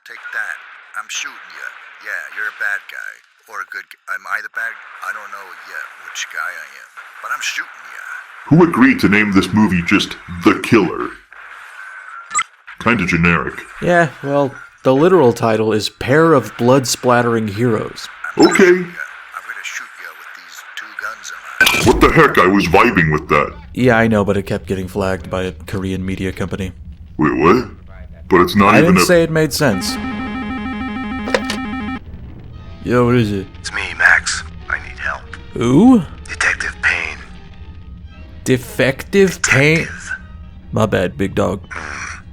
Take that. I'm shooting you. Yeah, you're a bad guy. Or a good guy. Am I the bad? I don't know yet which guy I am. But I'm shooting you. Who agreed to name this movie just The Killer? Kinda generic. Yeah, well, the literal title is Pair of Blood-Splattering Heroes. Okay. I'm gonna shoot you with these 2 guns of mine. What the heck? I was vibing with that. Yeah, I know, but it kept getting flagged by a Korean media company. Wait, what? But it's not I even didn't say it made sense. Yo, what is it? It's me, Max. I need help. Who? Detective Payne. Defective Payne? My bad, big dog.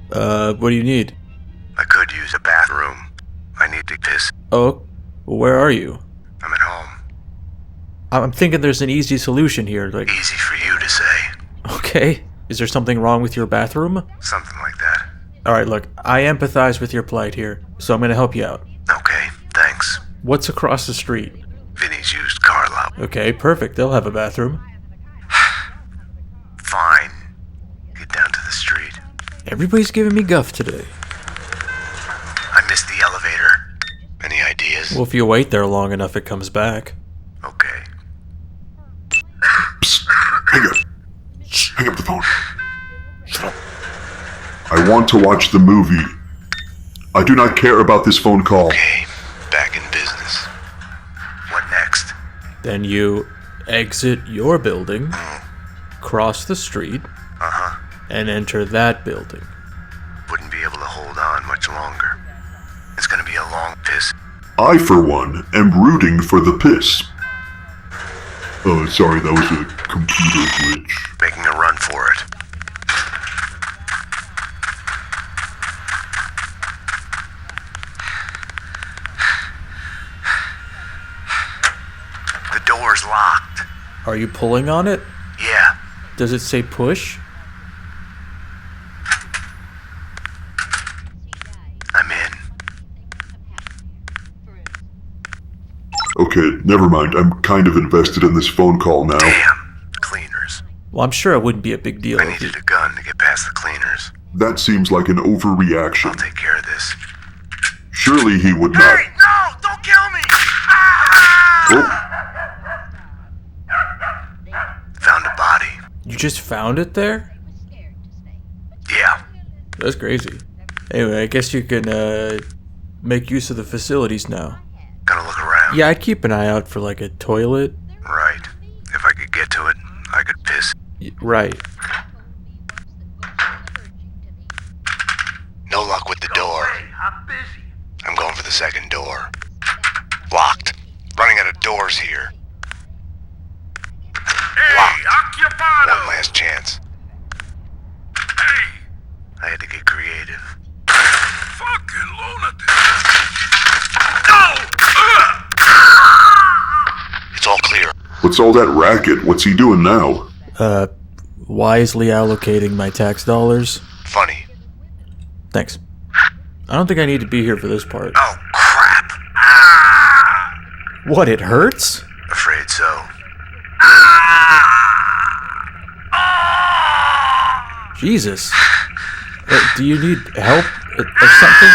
What do you need? I could use a bathroom. I need to piss. Oh, where are you? I'm at home. I'm thinking there's an easy solution here, like... Easy for you to say. Okay. Is there something wrong with your bathroom? Something like that. Alright, look, I empathize with your plight here, so I'm gonna help you out. Okay, thanks. What's across the street? Vinny's used car lot. Okay, perfect. They'll have a bathroom. Fine. Get down to the street. Everybody's giving me guff today. I missed the elevator. Any ideas? Well, if you wait there long enough, it comes back. Okay. Psst, hang up. Shh, hang up the phone. Shut up. I want to watch the movie. I do not care about this phone call. Okay, back in business. What next? Then you exit your building, cross the street, and enter that building. Wouldn't be able to hold on much longer. It's gonna be a long piss. I, for one, am rooting for the piss. Oh, sorry, that was a computer glitch. Making a run for it. The door's locked. Are you pulling on it? Yeah. Does it say push? I'm in. Okay, never mind. I'm kind of invested in this phone call now. Damn. Cleaners. Well, I'm sure it wouldn't be a big deal I if you... needed a gun to get past the cleaners. That seems like an overreaction. I'll take care of this. Surely he would not. Hey, no! Don't kill me! Ah! Oh, Found a body. You just found it there? Yeah. That's crazy. Anyway, I guess you can, make use of the facilities now. Gotta look around. Yeah, I'd keep an eye out for, like, a toilet. Right. If I could get to it, I could piss. Right. No luck with the door. I'm going for the second door. Locked. Running out of doors here. Locked. One last chance. Hey! I had to get creative. Fucking lunatic! No! It's all clear. what's all that racket? What's he doing now? Wisely allocating my tax dollars. Funny. Thanks. I don't think I need to be here for this part. Oh, crap. What, it hurts? Afraid so. Jesus. Do you need help or something?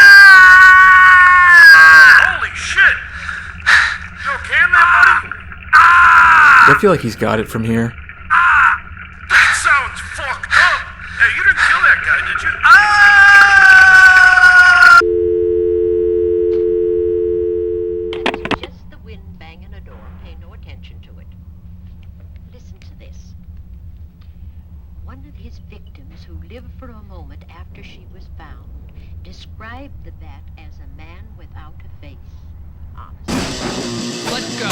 Holy shit! You okay in there, buddy? I feel like he's got it from here. That sounds fucked up! Hey, you didn't kill that guy, did you? Just the wind banging a door. Pay no attention to it. Listen to this. One of his victims who lived for a moment after she was found described the bat as a man without a face. Honestly. Let's go.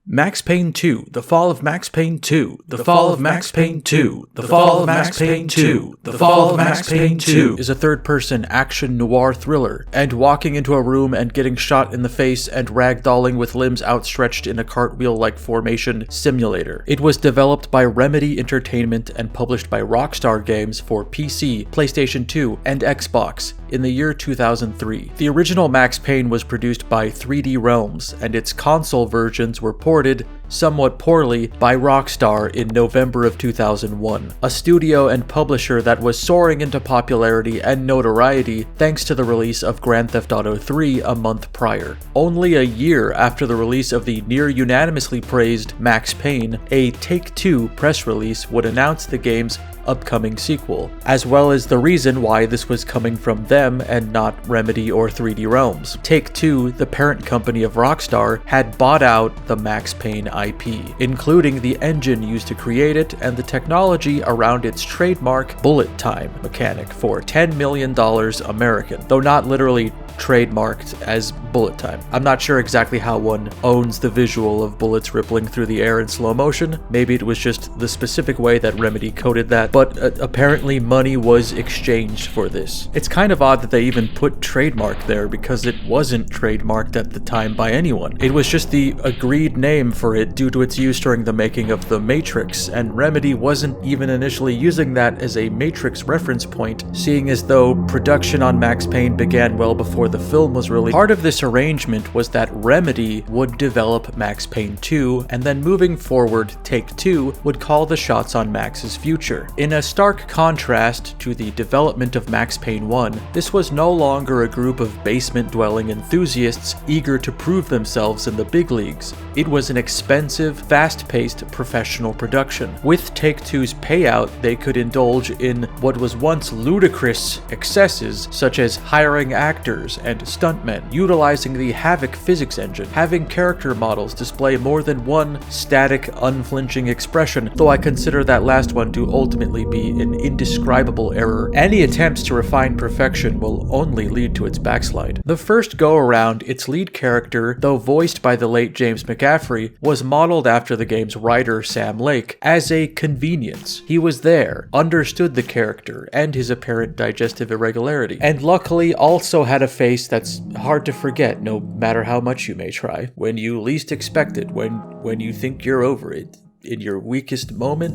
Max Payne 2, The Fall of Max Payne 2, The Fall of Max Payne 2, The Fall of Max Payne 2, The Fall of Max Payne 2 is a third-person action noir thriller, and walking into a room and getting shot in the face and ragdolling with limbs outstretched in a cartwheel-like formation simulator. It was developed by Remedy Entertainment and published by Rockstar Games for PC, PlayStation 2, and Xbox in the year 2003. The original Max Payne was produced by 3D Realms, and its console versions were ported somewhat poorly by Rockstar in November of 2001, a studio and publisher that was soaring into popularity and notoriety thanks to the release of Grand Theft Auto 3 a month prior. Only a year after the release of the near unanimously praised Max Payne, a Take-Two press release would announce the game's upcoming sequel, as well as the reason why this was coming from them and not Remedy or 3D Realms. Take-Two, the parent company of Rockstar, had bought out the Max Payne IP, including the engine used to create it and the technology around its trademark bullet time mechanic for $10 million American, though not literally trademarked as bullet time. I'm not sure exactly how one owns the visual of bullets rippling through the air in slow motion. Maybe it was just the specific way that Remedy coded that, but apparently money was exchanged for this. It's kind of odd that they even put trademark there because it wasn't trademarked at the time by anyone. It was just the agreed name for it due to its use during the making of The Matrix, and Remedy wasn't even initially using that as a Matrix reference point, seeing as though production on Max Payne began well before the film was released. Part of this arrangement was that Remedy would develop Max Payne 2, and then moving forward, Take-Two would call the shots on Max's future. In a stark contrast to the development of Max Payne 1, this was no longer a group of basement-dwelling enthusiasts eager to prove themselves in the big leagues. It was an expensive, fast-paced professional production. With Take-Two's payout, they could indulge in what was once ludicrous excesses, such as hiring actors and stuntmen, utilizing the Havoc physics engine, having character models display more than one static, unflinching expression, though I consider that last one to ultimately be an indescribable error. Any attempts to refine perfection will only lead to its backslide. The first go-around, its lead character, though voiced by the late James McCaffrey, was modeled after the game's writer Sam Lake as a convenience. He was there, understood the character and his apparent digestive irregularity, and luckily also had a face that's hard to forget no matter how much you may try. When you least expect it, when you think you're over it, in your weakest moment,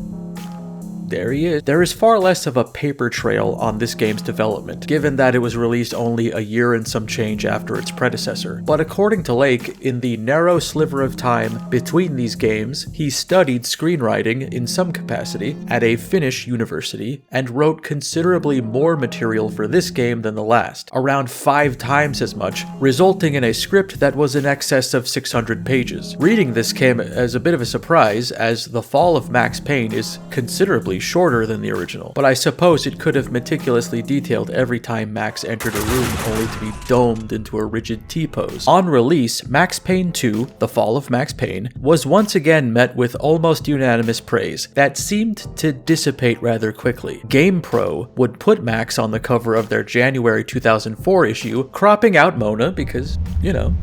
there he is. There is far less of a paper trail on this game's development, given that it was released only a year and some change after its predecessor. But according to Lake, in the narrow sliver of time between these games, he studied screenwriting in some capacity at a Finnish university and wrote considerably more material for this game than the last, around 5 times as much, resulting in a script that was in excess of 600 pages. Reading this came as a bit of a surprise, as The Fall of Max Payne is considerably shorter than the original, but I suppose it could have meticulously detailed every time Max entered a room only to be domed into a rigid T-pose. On release, Max Payne 2, The Fall of Max Payne, was once again met with almost unanimous praise that seemed to dissipate rather quickly. GamePro would put Max on the cover of their January 2004 issue, cropping out Mona because, you know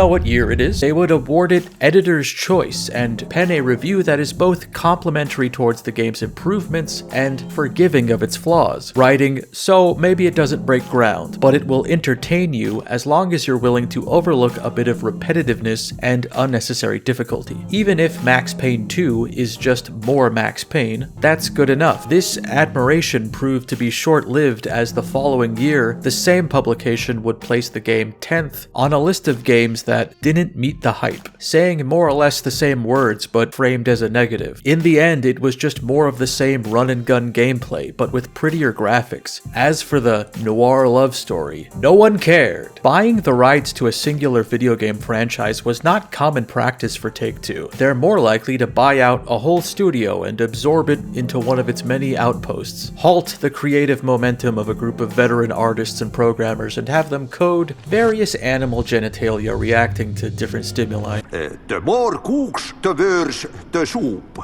what year it is. They would award it Editor's Choice and pen a review that is both complimentary towards the game's improvements and forgiving of its flaws, writing, "So maybe it doesn't break ground, but it will entertain you as long as you're willing to overlook a bit of repetitiveness and unnecessary difficulty. Even if Max Payne 2 is just more Max Payne, that's good enough." This admiration proved to be short-lived, as the following year, the same publication would place the game 10th on a list of games that didn't meet the hype, saying more or less the same words but framed as a negative. In the end, it was just more of the same run-and-gun gameplay, but with prettier graphics. As for the noir love story, no one cared. Buying the rights to a singular video game franchise was not common practice for Take-Two. They're more likely to buy out a whole studio and absorb it into one of its many outposts, halt the creative momentum of a group of veteran artists and programmers, and have them code various animal genitalia reacting to different stimuli. The more cooks, the worse the soup.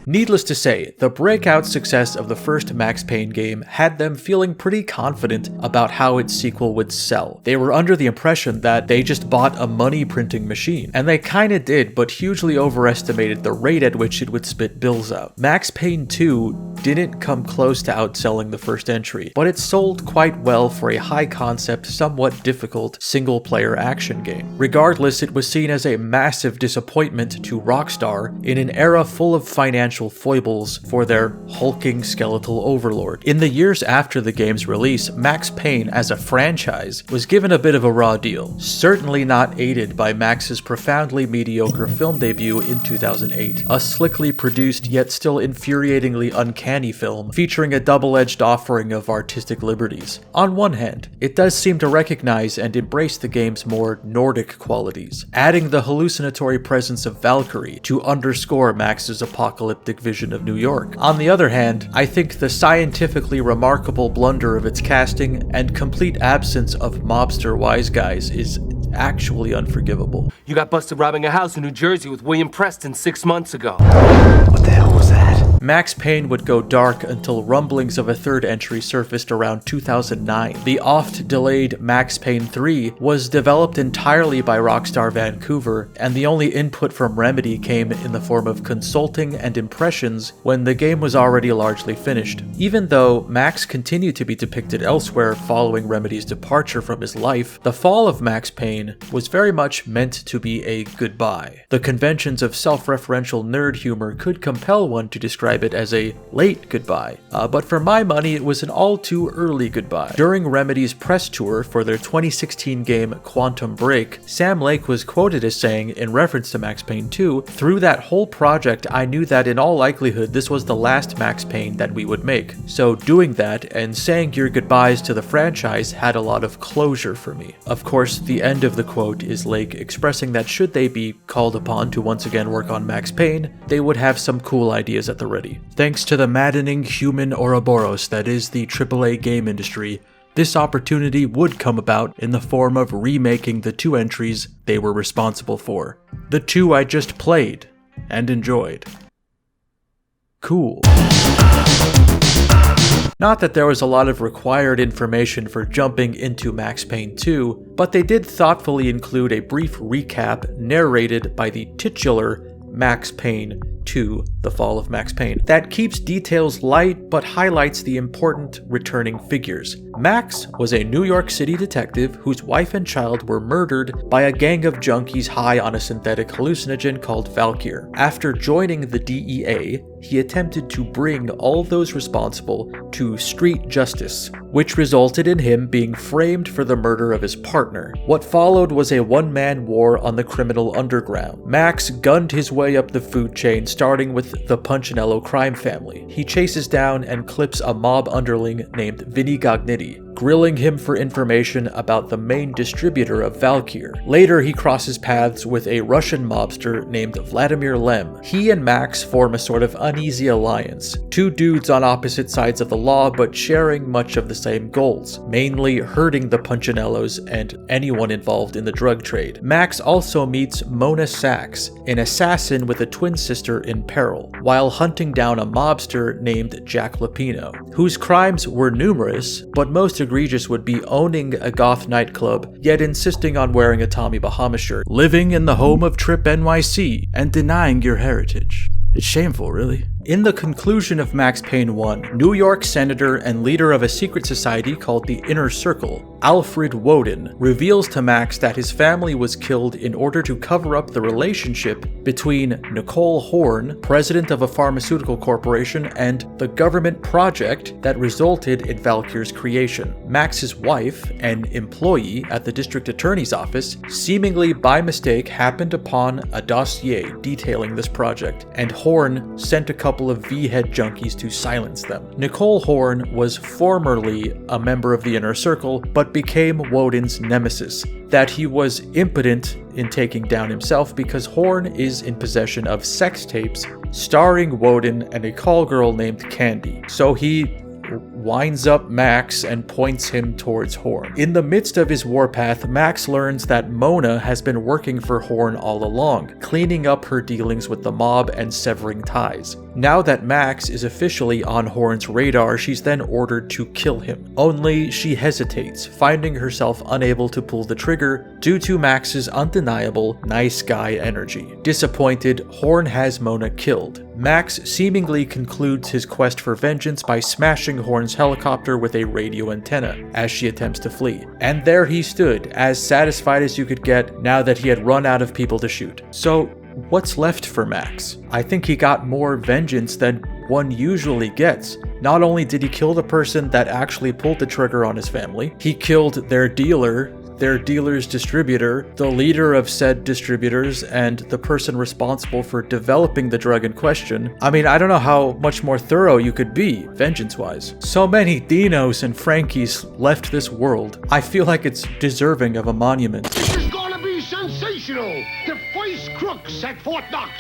Needless to say, the breakout success of the first Max Payne game had them feeling pretty confident about how its sequel would sell. They were under the impression that they just bought a money printing machine, and they kinda did, but hugely overestimated the rate at which it would spit bills out. Max Payne 2 didn't come close to outselling the first entry, but it sold quite well for a high-concept, somewhat difficult single-player action game. Regardless, it was seen as a massive disappointment to Rockstar in an era full full of financial foibles for their hulking skeletal overlord. In the years after the game's release, Max Payne as a franchise was given a bit of a raw deal, certainly not aided by Max's profoundly mediocre film debut in 2008, a slickly produced yet still infuriatingly uncanny film featuring a double-edged offering of artistic liberties. On one hand, it does seem to recognize and embrace the game's more Nordic qualities, adding the hallucinatory presence of Valkyrie to underscore Max's apocalyptic vision of New York. On the other hand, I think the scientifically remarkable blunder of its casting and complete absence of mobster wise guys is actually unforgivable. You got busted robbing a house in New Jersey with William Preston 6 months ago. What the hell was that? Max Payne would go dark until rumblings of a third entry surfaced around 2009. The oft-delayed Max Payne 3 was developed entirely by Rockstar Vancouver, and the only input from Remedy came in the form of consulting and impressions when the game was already largely finished. Even though Max continued to be depicted elsewhere following Remedy's departure from his life, the fall of Max Payne was very much meant to be a goodbye. The conventions of self-referential nerd humor could compel one to describe it as a late goodbye, but for my money it was an all too early goodbye. During Remedy's press tour for their 2016 game Quantum Break, Sam Lake was quoted as saying, in reference to Max Payne 2, "Through that whole project I knew that in all likelihood this was the last Max Payne that we would make, so doing that and saying your goodbyes to the franchise had a lot of closure for me." Of course, the end of the quote is Lake expressing that should they be called upon to once again work on Max Payne, they would have some cool ideas at the ready. Thanks to the maddening human Ouroboros that is the AAA game industry, this opportunity would come about in the form of remaking the 2 entries they were responsible for. The 2 I just played and enjoyed. Cool. Not that there was a lot of required information for jumping into Max Payne 2, but they did thoughtfully include a brief recap narrated by the titular Max Payne 2, The Fall of Max Payne, that keeps details light but highlights the important returning figures. Max was a New York City detective whose wife and child were murdered by a gang of junkies high on a synthetic hallucinogen called Valkyr. After joining the DEA, he attempted to bring all those responsible to street justice, which resulted in him being framed for the murder of his partner. What followed was a one-man war on the criminal underground. Max gunned his way up the food chain, starting with the Punchinello crime family. He chases down and clips a mob underling named Vinny Gognitti, grilling him for information about the main distributor of Valkyr. Later, he crosses paths with a Russian mobster named Vladimir Lem. He and Max form a sort of uneasy alliance, 2 dudes on opposite sides of the law but sharing much of the same goals, mainly hurting the Punchinellos and anyone involved in the drug trade. Max also meets Mona Sachs, an assassin with a twin sister in peril, while hunting down a mobster named Jack Lapino, whose crimes were numerous, but most egregious would be owning a goth nightclub, yet insisting on wearing a Tommy Bahama shirt, living in the home of Trip NYC, and denying your heritage. It's shameful, really. In the conclusion of Max Payne 1, New York senator and leader of a secret society called the Inner Circle, Alfred Woden, reveals to Max that his family was killed in order to cover up the relationship between Nicole Horn, president of a pharmaceutical corporation, and the government project that resulted in Valkyr's creation. Max's wife, an employee at the district attorney's office, seemingly by mistake happened upon a dossier detailing this project, and Horn sent a couple of V-head junkies to silence them. Nicole Horn was formerly a member of the Inner Circle, but became Woden's nemesis. That he was impotent in taking down himself because Horn is in possession of sex tapes starring Woden and a call girl named Candy. So he winds up Max and points him towards Horn. In the midst of his warpath, Max learns that Mona has been working for Horn all along, cleaning up her dealings with the mob and severing ties. Now that Max is officially on Horn's radar, she's then ordered to kill him. Only she hesitates, finding herself unable to pull the trigger due to Max's undeniable nice guy energy. Disappointed, Horn has Mona killed. Max seemingly concludes his quest for vengeance by smashing Horn's helicopter with a radio antenna as she attempts to flee. And there he stood, as satisfied as you could get now that he had run out of people to shoot. So, What's left for Max? I think he got more vengeance than one usually gets. Not only did he kill the person that actually pulled the trigger on his family, he killed their dealer, their dealer's distributor, the leader of said distributors, and the person responsible for developing the drug in question. I mean, I don't know how much more thorough you could be, vengeance-wise. So many Dinos and Frankies left this world. I feel like it's deserving of a monument. This is gonna be sensational. The first crooks at Fort Knox.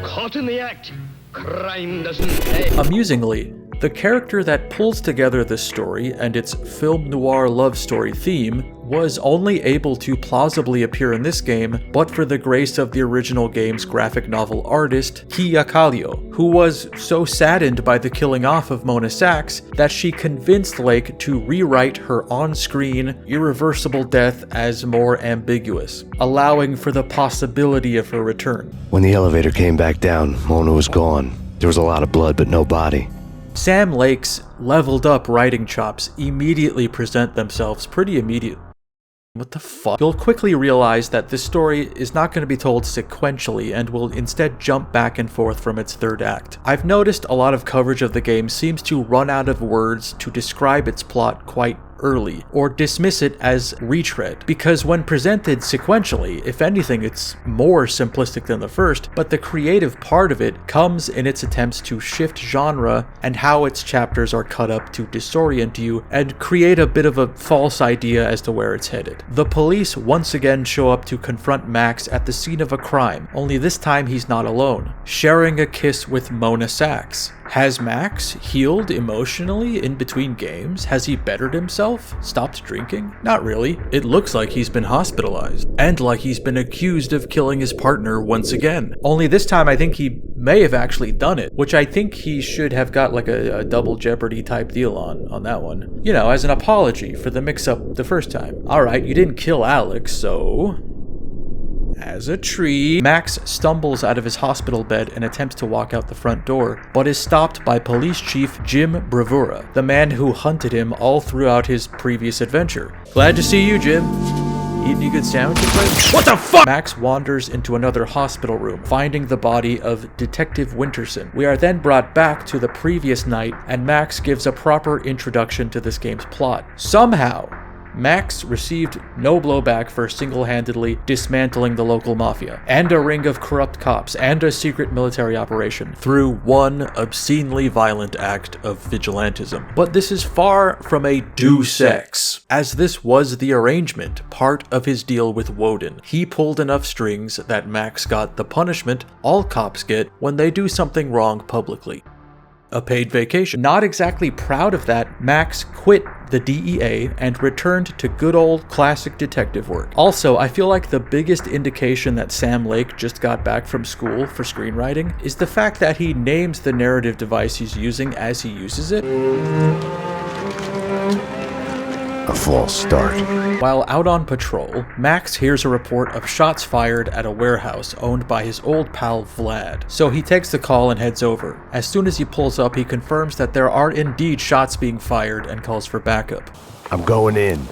Caught in the act. Crime doesn't pay. Amusingly, the character that pulls together this story and its film noir love story theme was only able to plausibly appear in this game but for the grace of the original game's graphic novel artist, Kia Kallio, who was so saddened by the killing off of Mona Sachs that she convinced Lake to rewrite her on-screen, irreversible death as more ambiguous, allowing for the possibility of her return. When the elevator came back down, Mona was gone. There was a lot of blood, but no body. Sam Lake's leveled up writing chops immediately present themselves pretty immediately. What the fuck? You'll quickly realize that this story is not going to be told sequentially and will instead jump back and forth from its third act. I've noticed a lot of coverage of the game seems to run out of words to describe its plot quite early, or dismiss it as retread, because when presented sequentially, if anything, it's more simplistic than the first, but the creative part of it comes in its attempts to shift genre and how its chapters are cut up to disorient you and create a bit of a false idea as to where it's headed. The police once again show up to confront Max at the scene of a crime, only this time he's not alone, sharing a kiss with Mona Sachs. Has Max healed emotionally in between games? Has he bettered himself? Stopped drinking? Not really. It looks like he's been hospitalized. And like he's been accused of killing his partner once again. Only this time I think he may have actually done it, which I think he should have got like a double jeopardy type deal on that one. You know, as an apology for the mix-up the first time. Alright, you didn't kill Alex, so... As a tree, Max stumbles out of his hospital bed and attempts to walk out the front door, but is stopped by Police Chief Jim Bravura, the man who hunted him all throughout his previous adventure. Glad to see you, Jim. Eating any good sandwiches, right? What the fuck? Max wanders into another hospital room, finding the body of Detective Winterson. We are then brought back to the previous night, and Max gives a proper introduction to this game's plot. Somehow, Max received no blowback for single-handedly dismantling the local mafia, and a ring of corrupt cops, and a secret military operation through one obscenely violent act of vigilantism. But this is far from a deus ex, as this was the arrangement, part of his deal with Woden. He pulled enough strings that Max got the punishment all cops get when they do something wrong publicly. A paid vacation. Not exactly proud of that, Max quit the DEA and returned to good old classic detective work. Also, I feel like the biggest indication that Sam Lake just got back from school for screenwriting is the fact that he names the narrative device he's using as he uses it. A false start. While out on patrol, Max hears a report of shots fired at a warehouse owned by his old pal Vlad. So he takes the call and heads over. As soon as he pulls up, he confirms that there are indeed shots being fired and calls for backup. I'm going in.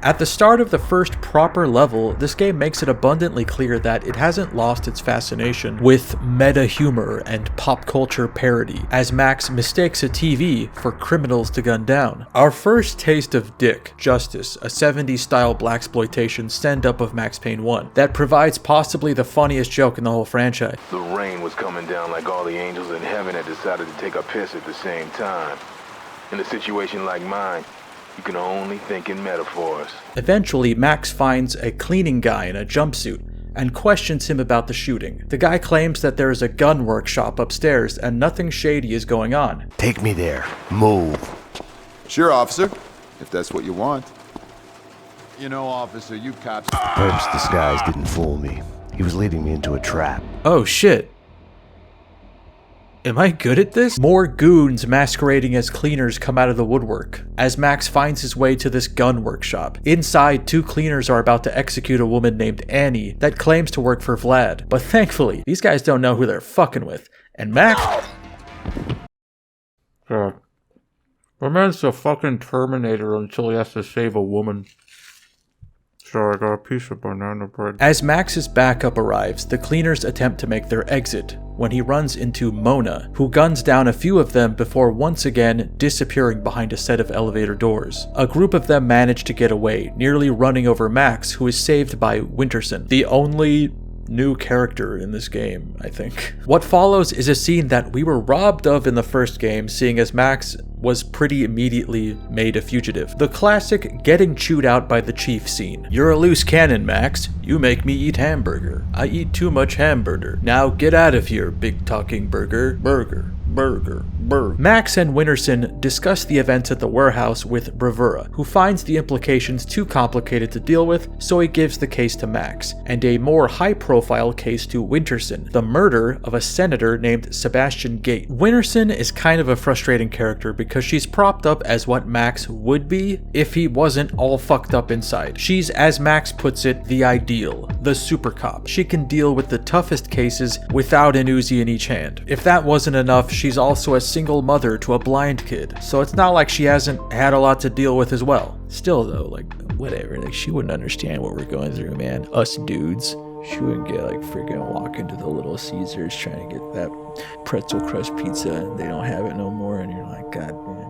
At the start of the first proper level, this game makes it abundantly clear that it hasn't lost its fascination with meta humor and pop culture parody, as Max mistakes a TV for criminals to gun down. Our first taste of Dick, Justice, a 70s style blaxploitation send-up of Max Payne 1, that provides possibly the funniest joke in the whole franchise. The rain was coming down like all the angels in heaven had decided to take a piss at the same time. In a situation like mine, you can only think in metaphors. Eventually, Max finds a cleaning guy in a jumpsuit and questions him about the shooting. The guy claims that there is a gun workshop upstairs and nothing shady is going on. Take me there. Move. Sure, officer, if that's what you want. You know, officer, you cops... Herb's disguise didn't fool me. He was leading me into a trap. Oh shit. Am I good at this? More goons masquerading as cleaners come out of the woodwork as Max finds his way to this gun workshop. Inside, two cleaners are about to execute a woman named Annie that claims to work for Vlad. But thankfully, these guys don't know who they're fucking with. And Max... My man's a fucking Terminator until he has to save a woman. So I got a piece of banana bread. As Max's backup arrives, the cleaners attempt to make their exit when he runs into Mona, who guns down a few of them before once again disappearing behind a set of elevator doors. A group of them manage to get away, nearly running over Max, who is saved by Winterson, the only new character in this game, I think. What follows is a scene that we were robbed of in the first game, seeing as Max was pretty immediately made a fugitive. The classic getting chewed out by the chief scene. You're a loose cannon, Max. You make me eat hamburger. I eat too much hamburger. Now get out of here, big talking burger. Burger. Max and Winterson discuss the events at the warehouse with Bravura, who finds the implications too complicated to deal with, so he gives the case to Max, and a more high-profile case to Winterson, the murder of a senator named Sebastian Gate. Winterson is kind of a frustrating character because she's propped up as what Max would be if he wasn't all fucked up inside. She's, as Max puts it, the ideal, the super cop. She can deal with the toughest cases without an Uzi in each hand. If that wasn't enough, she's also a single mother to a blind kid, so it's not like she hasn't had a lot to deal with as well. Still though, like, whatever, like, she wouldn't understand what we're going through, man. Us dudes. She wouldn't get, like, freaking walk into the Little Caesars trying to get that pretzel crust pizza and they don't have it no more, and you're like, God damn.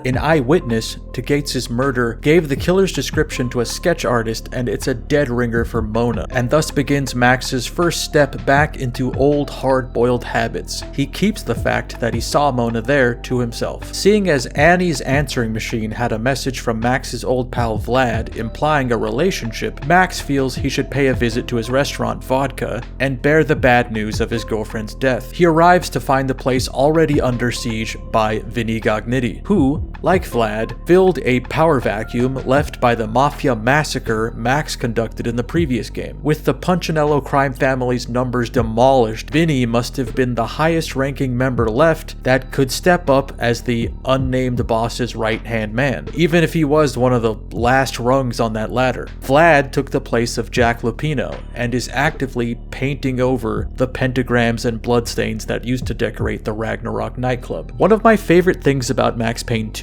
An eyewitness to Gates's murder gave the killer's description to a sketch artist, and it's a dead ringer for Mona, and thus begins Max's first step back into old hard-boiled habits. He keeps the fact that he saw Mona there to himself. Seeing as Annie's answering machine had a message from Max's old pal Vlad implying a relationship, Max feels he should pay a visit to his restaurant, Vodka, and bear the bad news of his girlfriend's death. He arrives to find the place already under siege by Vinny Gognitti, who, like Vlad, filled a power vacuum left by the Mafia massacre Max conducted in the previous game. With the Punchinello crime family's numbers demolished, Vinny must have been the highest ranking member left that could step up as the unnamed boss's right-hand man, even if he was one of the last rungs on that ladder. Vlad took the place of Jack Lupino and is actively painting over the pentagrams and bloodstains that used to decorate the Ragnarok nightclub. One of my favorite things about Max Payne 2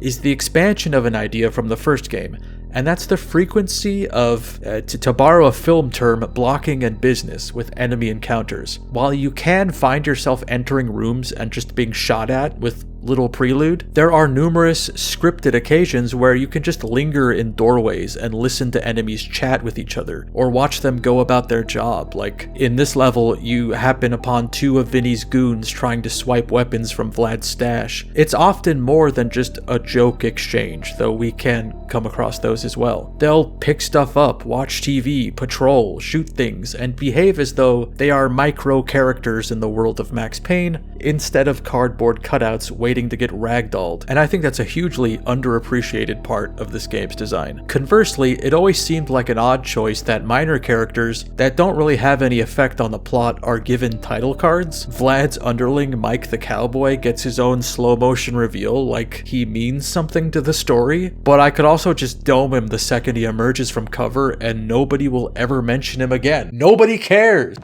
is the expansion of an idea from the first game, and that's the frequency of, to borrow a film term, blocking and business with enemy encounters. While you can find yourself entering rooms and just being shot at with little prelude, there are numerous scripted occasions where you can just linger in doorways and listen to enemies chat with each other, or watch them go about their job. Like, in this level, you happen upon two of Vinny's goons trying to swipe weapons from Vlad's stash. It's often more than just a joke exchange, though we can come across those as well. They'll pick stuff up, watch TV, patrol, shoot things, and behave as though they are micro characters in the world of Max Payne, instead of cardboard cutouts waiting to get ragdolled, and I think that's a hugely underappreciated part of this game's design. Conversely, it always seemed like an odd choice that minor characters that don't really have any effect on the plot are given title cards. Vlad's underling, Mike the Cowboy, gets his own slow motion reveal like he means something to the story, but I could also just dome him the second he emerges from cover and nobody will ever mention him again. Nobody cares!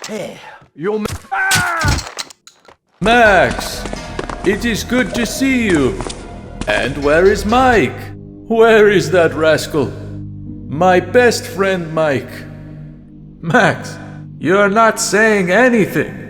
Hey, you Max! It is good to see you. And where is Mike? Where is that rascal? My best friend Mike. Max, you're not saying anything.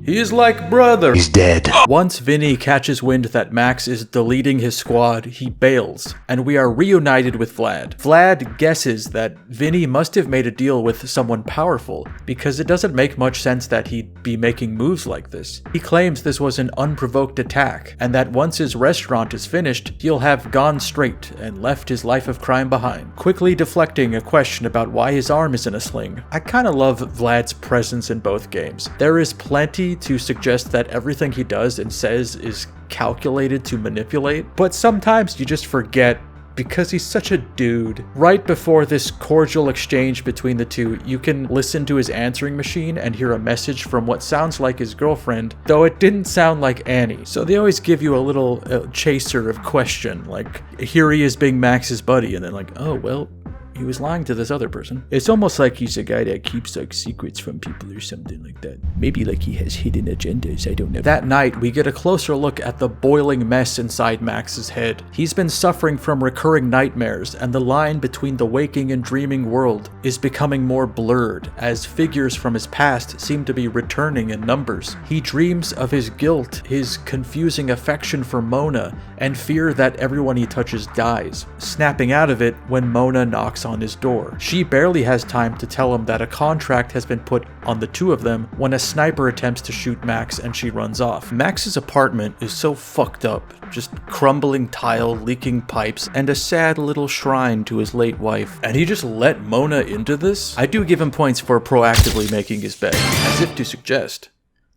He is like brother. He's dead. Once Vinny catches wind that Max is deleting his squad, he bails, and we are reunited with Vlad. Vlad guesses that Vinny must have made a deal with someone powerful, because it doesn't make much sense that he'd be making moves like this. He claims this was an unprovoked attack, and that once his restaurant is finished, he'll have gone straight and left his life of crime behind, quickly deflecting a question about why his arm is in a sling. I kinda love Vlad's presence in both games. There is plenty to suggest that everything he does and says is calculated to manipulate, but sometimes you just forget because he's such a dude. Right before this cordial exchange between the two, you can listen to his answering machine and hear a message from what sounds like his girlfriend, though it didn't sound like Annie. So they always give you a little chaser of question, like, here he is being Max's buddy, and then like, oh, well, he was lying to this other person. It's almost like he's a guy that keeps like secrets from people or something like that. Maybe like he has hidden agendas, I don't know. That night, we get a closer look at the boiling mess inside Max's head. He's been suffering from recurring nightmares, and the line between the waking and dreaming world is becoming more blurred as figures from his past seem to be returning in numbers. He dreams of his guilt, his confusing affection for Mona, and fear that everyone he touches dies, snapping out of it when Mona knocks on his door. She barely has time to tell him that a contract has been put on the two of them when a sniper attempts to shoot Max and she runs off. Max's apartment is so fucked up, just crumbling tile, leaking pipes, and a sad little shrine to his late wife. And he just let Mona into this? I do give him points for proactively making his bed, as if to suggest,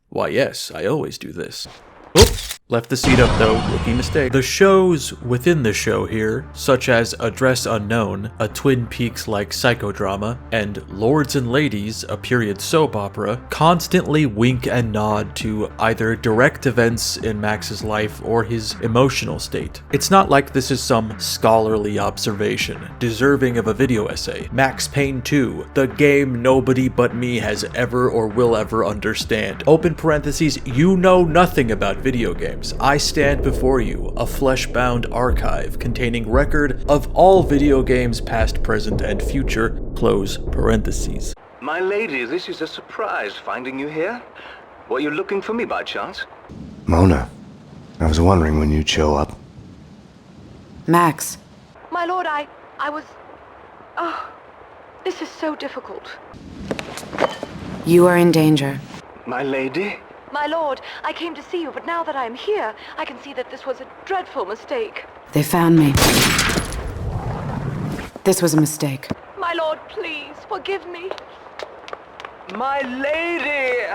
why yes, I always do this. Oops. Left the seat up though, rookie mistake. The shows within the show here, such as Address Unknown, a Twin Peaks-like psychodrama, and Lords and Ladies, a period soap opera, constantly wink and nod to either direct events in Max's life or his emotional state. It's not like this is some scholarly observation, deserving of a video essay. Max Payne 2, the game nobody but me has ever or will ever understand. Open parentheses, you know nothing about video games. I stand before you, a flesh-bound archive containing record of all video games past, present, and future, close parentheses. My lady, this is a surprise finding you here. Were you looking for me by chance? Mona, I was wondering when you'd show up. Max. My lord, I was... Oh, this is so difficult. You are in danger. My lady? My lord, I came to see you, but now that I am here, I can see that this was a dreadful mistake. They found me. This was a mistake. My lord, please, forgive me. My lady!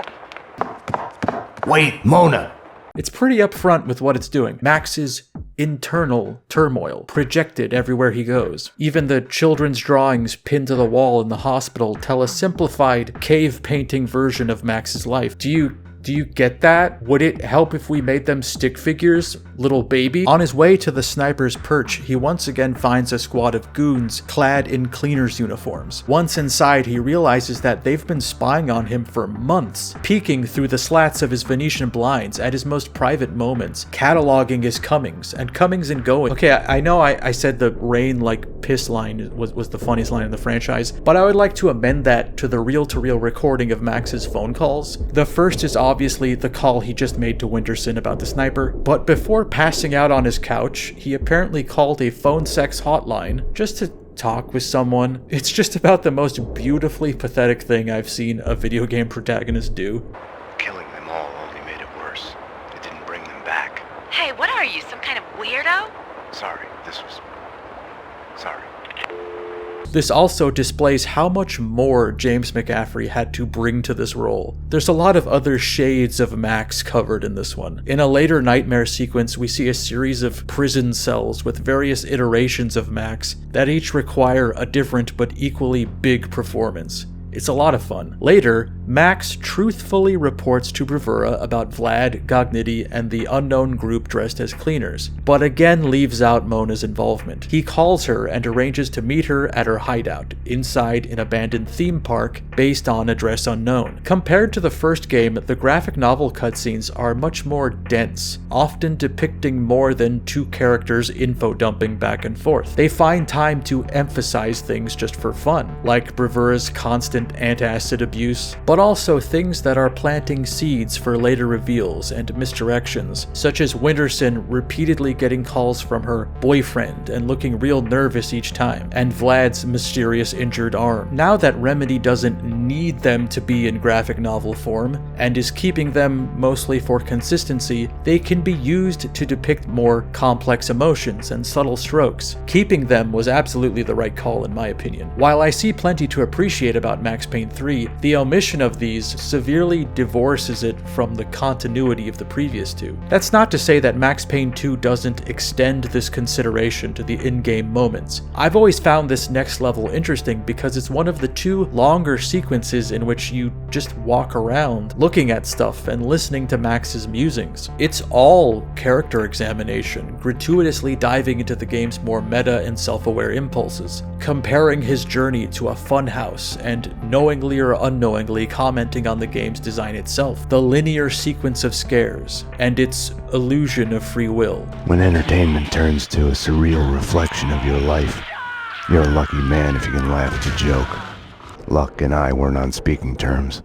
Wait, Mona! It's pretty upfront with what it's doing. Max's internal turmoil projected everywhere he goes. Even the children's drawings pinned to the wall in the hospital tell a simplified cave painting version of Max's life. Do you get that? Would it help if we made them stick figures? Little baby? On his way to the sniper's perch, he once again finds a squad of goons clad in cleaners' uniforms. Once inside, he realizes that they've been spying on him for months, peeking through the slats of his Venetian blinds at his most private moments, cataloging his comings and goings. Okay, I know I said the rain like piss line was the funniest line in the franchise, but I would like to amend that to the reel-to-reel recording of Max's phone calls. The first is obviously the call he just made to Winterson about the sniper, but before passing out on his couch, he apparently called a phone sex hotline just to talk with someone. It's just about the most beautifully pathetic thing I've seen a video game protagonist do. Killing them all only made it worse. It didn't bring them back. Hey, what are you, some kind of weirdo? Sorry. This also displays how much more James McCaffrey had to bring to this role. There's a lot of other shades of Max covered in this one. In a later nightmare sequence, we see a series of prison cells with various iterations of Max that each require a different but equally big performance. It's a lot of fun. Later, Max truthfully reports to Bravura about Vlad, Gognitti, and the unknown group dressed as cleaners, but again leaves out Mona's involvement. He calls her and arranges to meet her at her hideout, inside an abandoned theme park based on Address Unknown. Compared to the first game, the graphic novel cutscenes are much more dense, often depicting more than two characters info-dumping back and forth. They find time to emphasize things just for fun, like Bravura's constant antacid abuse, but also things that are planting seeds for later reveals and misdirections, such as Winterson repeatedly getting calls from her boyfriend and looking real nervous each time, and Vlad's mysterious injured arm. Now that Remedy doesn't need them to be in graphic novel form, and is keeping them mostly for consistency, they can be used to depict more complex emotions and subtle strokes. Keeping them was absolutely the right call in my opinion. While I see plenty to appreciate about Max Max Payne 3, the omission of these severely divorces it from the continuity of the previous two. That's not to say that Max Payne 2 doesn't extend this consideration to the in-game moments. I've always found this next level interesting because it's one of the two longer sequences in which you just walk around looking at stuff and listening to Max's musings. It's all character examination, gratuitously diving into the game's more meta and self-aware impulses, comparing his journey to a funhouse, and knowingly or unknowingly commenting on the game's design itself, the linear sequence of scares, and its illusion of free will. When entertainment turns to a surreal reflection of your life, you're a lucky man if you can laugh at the joke. Luck and I weren't on speaking terms.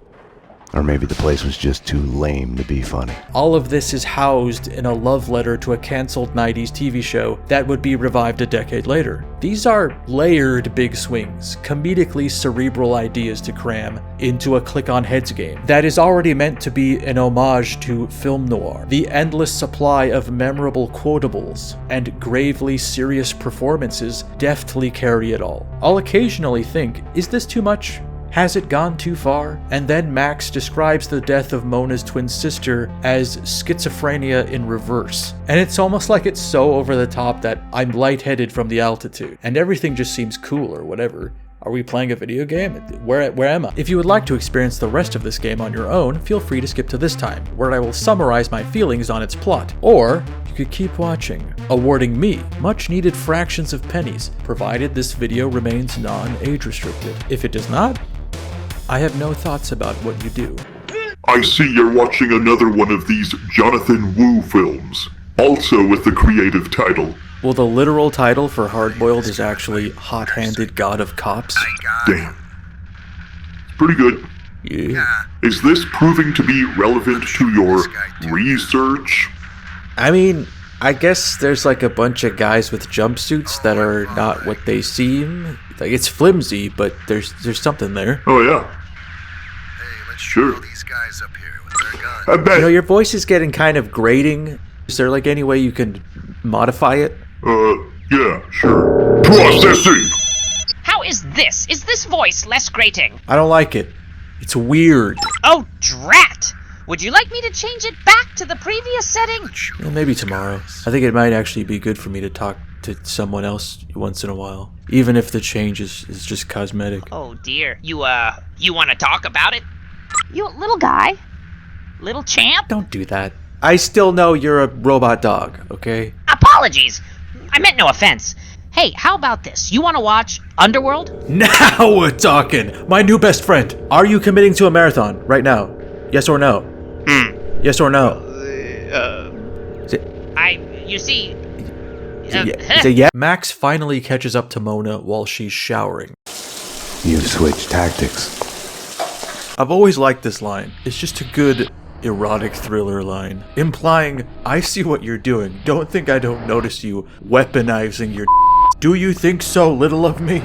Or maybe the place was just too lame to be funny. All of this is housed in a love letter to a cancelled 90s TV show that would be revived a decade later. These are layered big swings, comedically cerebral ideas to cram into a click-on-heads game that is already meant to be an homage to film noir. The endless supply of memorable quotables and gravely serious performances deftly carry it all. I'll occasionally think, is this too much? Has it gone too far? And then Max describes the death of Mona's twin sister as schizophrenia in reverse. And it's almost like it's so over the top that I'm lightheaded from the altitude, and everything just seems cool or whatever. Are we playing a video game? Where am I? If you would like to experience the rest of this game on your own, feel free to skip to this time, where I will summarize my feelings on its plot. Or you could keep watching, awarding me much needed fractions of pennies, provided this video remains non-age restricted. If it does not, I have no thoughts about what you do. I see you're watching another one of these Jonathan Wu films, also with the creative title. Well, the literal title for Hardboiled is actually Hot-Handed God of Cops. Damn. Pretty good. Yeah. Is this proving to be relevant to your research? I mean, I guess there's like a bunch of guys with jumpsuits that are not what they seem. Like, it's flimsy, but there's something there. Oh yeah. Sure. These guys up here with their guns. I bet. You know, your voice is getting kind of grating. Is there like any way you can modify it? Yeah, sure. Processing! How is this? Is this voice less grating? I don't like it. It's weird. Oh, drat! Would you like me to change it back to the previous setting? Yeah, maybe tomorrow. I think it might actually be good for me to talk to someone else once in a while, even if the change is just cosmetic. Oh dear. You want to talk about it? You little guy? Little champ? Don't do that. I still know you're a robot dog, okay? Apologies. I meant no offense. Hey, how about this? You want to watch Underworld? Now we're talking! My new best friend. Are you committing to a marathon right now? Yes or no? Yes or no? You see... Yeah. Max finally catches up to Mona while she's showering. You've switched tactics. I've always liked this line. It's just a good erotic thriller line, implying, I see what you're doing. Don't think I don't notice you weaponizing your Do you think so little of me?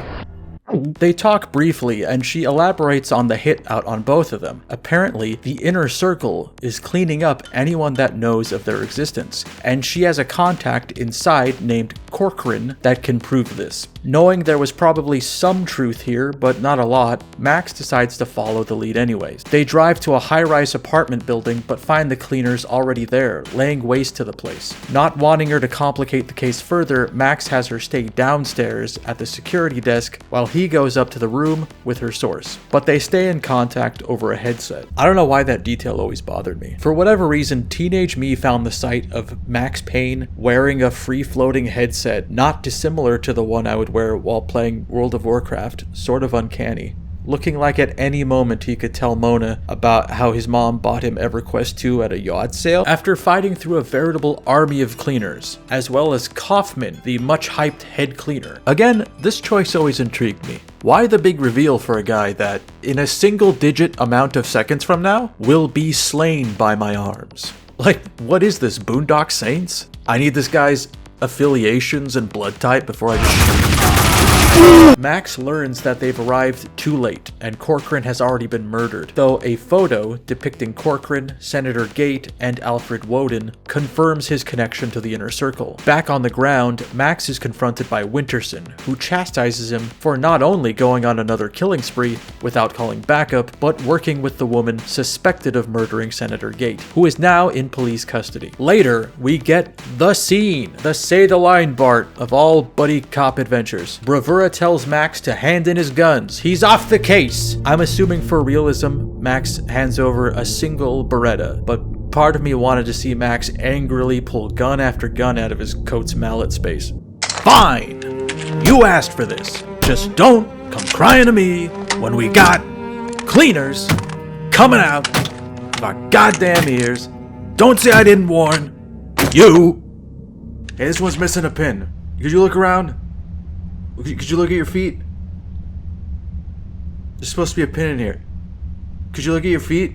They talk briefly, and she elaborates on the hit out on both of them. Apparently, the inner circle is cleaning up anyone that knows of their existence, and she has a contact inside named Corcoran that can prove this. Knowing there was probably some truth here, but not a lot, Max decides to follow the lead anyways. They drive to a high-rise apartment building, but find the cleaners already there, laying waste to the place. Not wanting her to complicate the case further, Max has her stay downstairs at the security desk while he goes up to the room with her source, but they stay in contact over a headset. I don't know why that detail always bothered me. For whatever reason, teenage me found the sight of Max Payne wearing a free-floating headset not dissimilar to the one I would wear while playing World of Warcraft sort of uncanny. Looking like at any moment he could tell Mona about how his mom bought him EverQuest 2 at a yard sale after fighting through a veritable army of cleaners, as well as Kaufman, the much-hyped head cleaner. Again, this choice always intrigued me. Why the big reveal for a guy that, in a single-digit amount of seconds from now, will be slain by my arms? Like, what is this, Boondock Saints? I need this guy's affiliations and blood type before I just shoot him. Max learns that they've arrived too late, and Corcoran has already been murdered, though a photo depicting Corcoran, Senator Gate, and Alfred Woden confirms his connection to the inner circle. Back on the ground, Max is confronted by Winterson, who chastises him for not only going on another killing spree without calling backup, but working with the woman suspected of murdering Senator Gate, who is now in police custody. Later, we get the scene, the say-the-line Bart of all buddy cop adventures. Bravura tells Max to hand in his guns. He's off the case. I'm assuming for realism, Max hands over a single Beretta, but part of me wanted to see Max angrily pull gun after gun out of his coat's mallet space. Fine! You asked for this. Just don't come crying to me when we got cleaners coming out of our goddamn ears. Don't say I didn't warn you. Hey, this one's missing a pin. Could you look around? Could you look at your feet? There's supposed to be a pin in here. Could you look at your feet?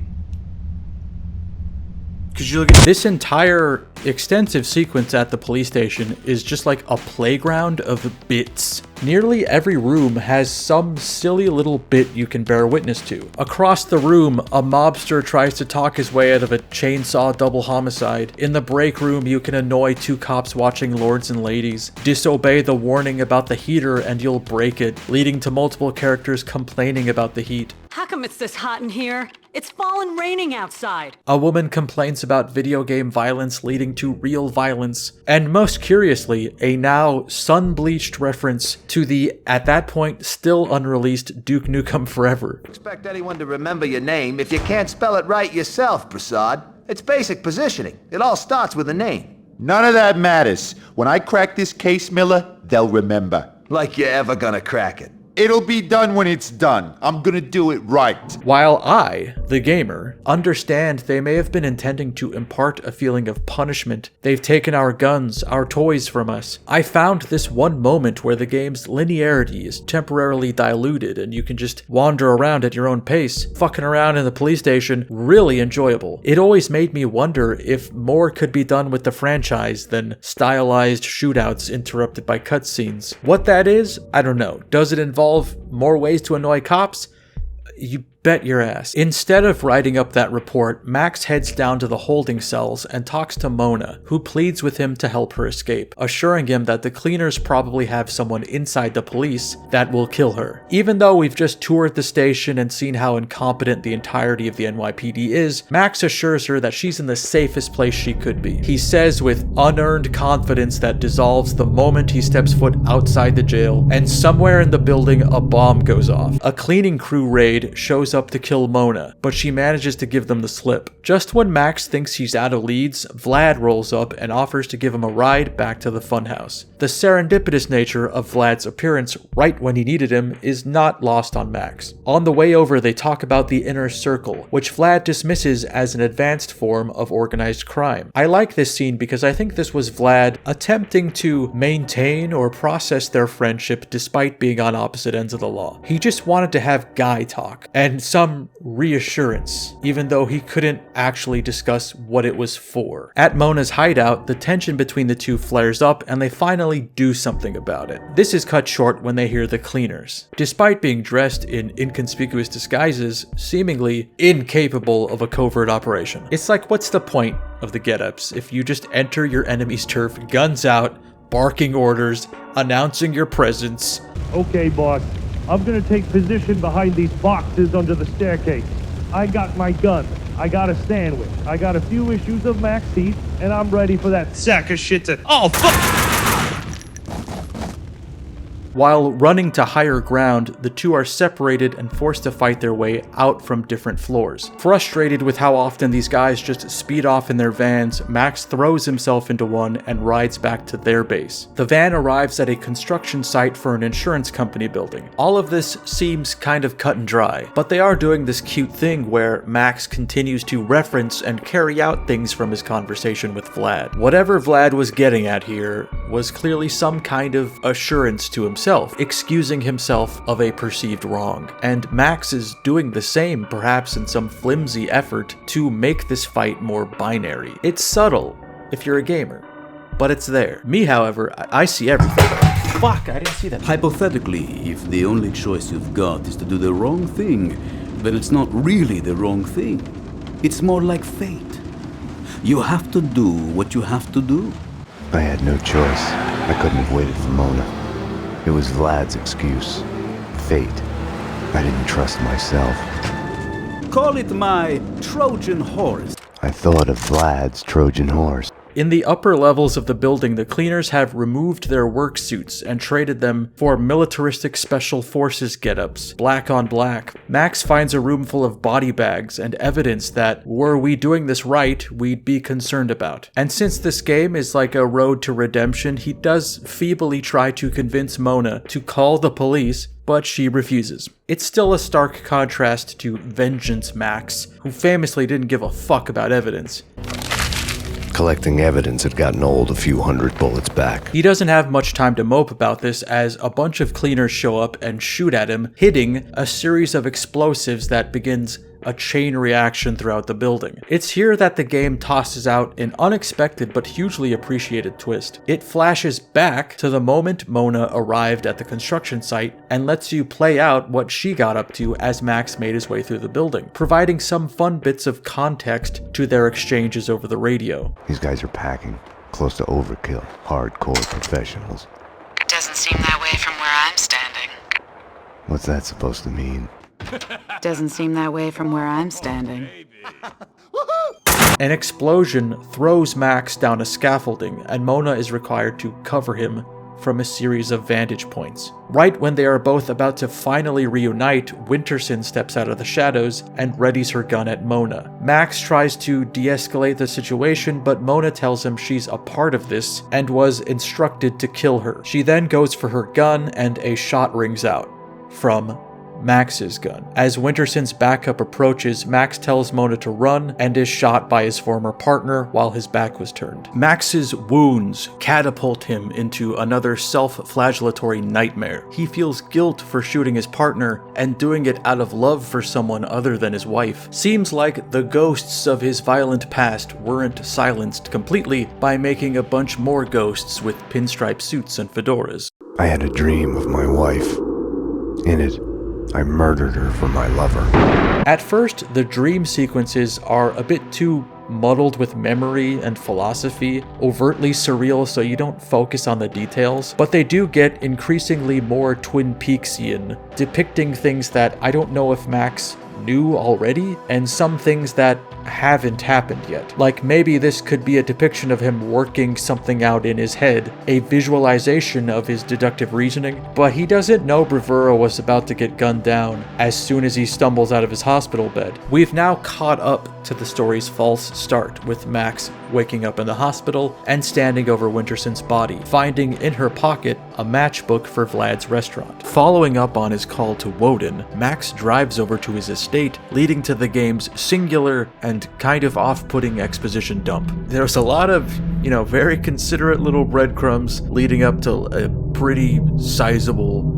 Could you look at... This entire extensive sequence at the police station is just like a playground of bits. Nearly every room has some silly little bit you can bear witness to. Across the room, a mobster tries to talk his way out of a chainsaw double homicide. In the break room, you can annoy two cops watching Lords and Ladies. Disobey the warning about the heater and you'll break it, leading to multiple characters complaining about the heat. How come it's this hot in here? It's fallen raining outside. A woman complains about video game violence leading to real violence. And most curiously, a now sun-bleached reference to the, at that point, still unreleased Duke Nukem Forever. Expect anyone to remember your name if you can't spell it right yourself, Prasad. It's basic positioning. It all starts with a name. None of that matters. When I crack this case, Miller, they'll remember. Like you're ever gonna crack it. It'll be done when it's done. I'm gonna do it right. While I, the gamer, understand they may have been intending to impart a feeling of punishment, they've taken our guns, our toys from us, I found this one moment where the game's linearity is temporarily diluted and you can just wander around at your own pace, fucking around in the police station, really enjoyable. It always made me wonder if more could be done with the franchise than stylized shootouts interrupted by cutscenes. What that is, I don't know. Does it involve more ways to annoy cops? You bet your ass. Instead of writing up that report, Max heads down to the holding cells and talks to Mona, who pleads with him to help her escape, assuring him that the cleaners probably have someone inside the police that will kill her. Even though we've just toured the station and seen how incompetent the entirety of the NYPD is, Max assures her that she's in the safest place she could be. He says with unearned confidence that dissolves the moment he steps foot outside the jail, and somewhere in the building a bomb goes off. A cleaning crew raid shows up to kill Mona, but she manages to give them the slip. Just when Max thinks he's out of leads, Vlad rolls up and offers to give him a ride back to the funhouse. The serendipitous nature of Vlad's appearance right when he needed him is not lost on Max. On the way over, they talk about the inner circle, which Vlad dismisses as an advanced form of organized crime. I like this scene because I think this was Vlad attempting to maintain or process their friendship despite being on opposite ends of the law. He just wanted to have guy talk and some reassurance, even though he couldn't actually discuss what it was for. At Mona's hideout, the tension between the two flares up and they finally do something about it. This is cut short when they hear the cleaners. Despite being dressed in inconspicuous disguises, seemingly incapable of a covert operation. It's like, what's the point of the get-ups if you just enter your enemy's turf, guns out, barking orders, announcing your presence? Okay, boss. I'm gonna take position behind these boxes under the staircase. I got my gun. I got a sandwich. I got a few issues of Max Heat, and I'm ready for that sack of shit to... Oh, fuck! While running to higher ground, the two are separated and forced to fight their way out from different floors. Frustrated with how often these guys just speed off in their vans, Max throws himself into one and rides back to their base. The van arrives at a construction site for an insurance company building. All of this seems kind of cut and dry, but they are doing this cute thing where Max continues to reference and carry out things from his conversation with Vlad. Whatever Vlad was getting at here was clearly some kind of assurance to himself, excusing himself of a perceived wrong. And Max is doing the same, perhaps in some flimsy effort to make this fight more binary. It's subtle if you're a gamer, but it's there. Me, however, I see everything. fuck, I didn't see that. Hypothetically, if the only choice you've got is to do the wrong thing, then it's not really the wrong thing. It's more like fate. You have to do what you have to do. I had no choice. I couldn't have waited for Mona. It was Vlad's excuse. Fate. I didn't trust myself. Call it my Trojan horse. I thought of Vlad's Trojan horse. In the upper levels of the building, the cleaners have removed their work suits and traded them for militaristic special forces get-ups, black on black. Max finds a room full of body bags and evidence that, were we doing this right, we'd be concerned about. And since this game is like a road to redemption, he does feebly try to convince Mona to call the police, but she refuses. It's still a stark contrast to Vengeance Max, who famously didn't give a fuck about evidence. Collecting evidence had gotten old a few hundred bullets back. He doesn't have much time to mope about this as a bunch of cleaners show up and shoot at him, hitting a series of explosives that begins a chain reaction throughout the building. It's here that the game tosses out an unexpected but hugely appreciated twist. It flashes back to the moment Mona arrived at the construction site and lets you play out what she got up to as Max made his way through the building, providing some fun bits of context to their exchanges over the radio. These guys are packing. Close to overkill. Hardcore professionals. Doesn't seem that way from where I'm standing. What's that supposed to mean? Doesn't seem that way from where I'm standing. An explosion throws Max down a scaffolding, and Mona is required to cover him from a series of vantage points. Right when they are both about to finally reunite, Winterson steps out of the shadows and readies her gun at Mona. Max tries to de-escalate the situation, but Mona tells him she's a part of this and was instructed to kill her. She then goes for her gun, and a shot rings out from Max's gun. As Winterson's backup approaches, Max tells Mona to run and is shot by his former partner while his back was turned. Max's wounds catapult him into another self-flagellatory nightmare. He feels guilt for shooting his partner and doing it out of love for someone other than his wife. Seems like the ghosts of his violent past weren't silenced completely by making a bunch more ghosts with pinstripe suits and fedoras. I had a dream of my wife. In it, I murdered her for my lover. At first, the dream sequences are a bit too muddled with memory and philosophy, overtly surreal so you don't focus on the details, but they do get increasingly more Twin Peaksian, depicting things that I don't know if Max knew already, and some things that haven't happened yet. Like maybe this could be a depiction of him working something out in his head, a visualization of his deductive reasoning, but he doesn't know Bravura was about to get gunned down as soon as he stumbles out of his hospital bed. We've now caught up to the story's false start, with Max waking up in the hospital and standing over Winterson's body, finding in her pocket a matchbook for Vlad's restaurant. Following up on his call to Woden, Max drives over to his estate, leading to the game's singular and kind of off-putting exposition dump. There's a lot of, very considerate little breadcrumbs leading up to a pretty sizable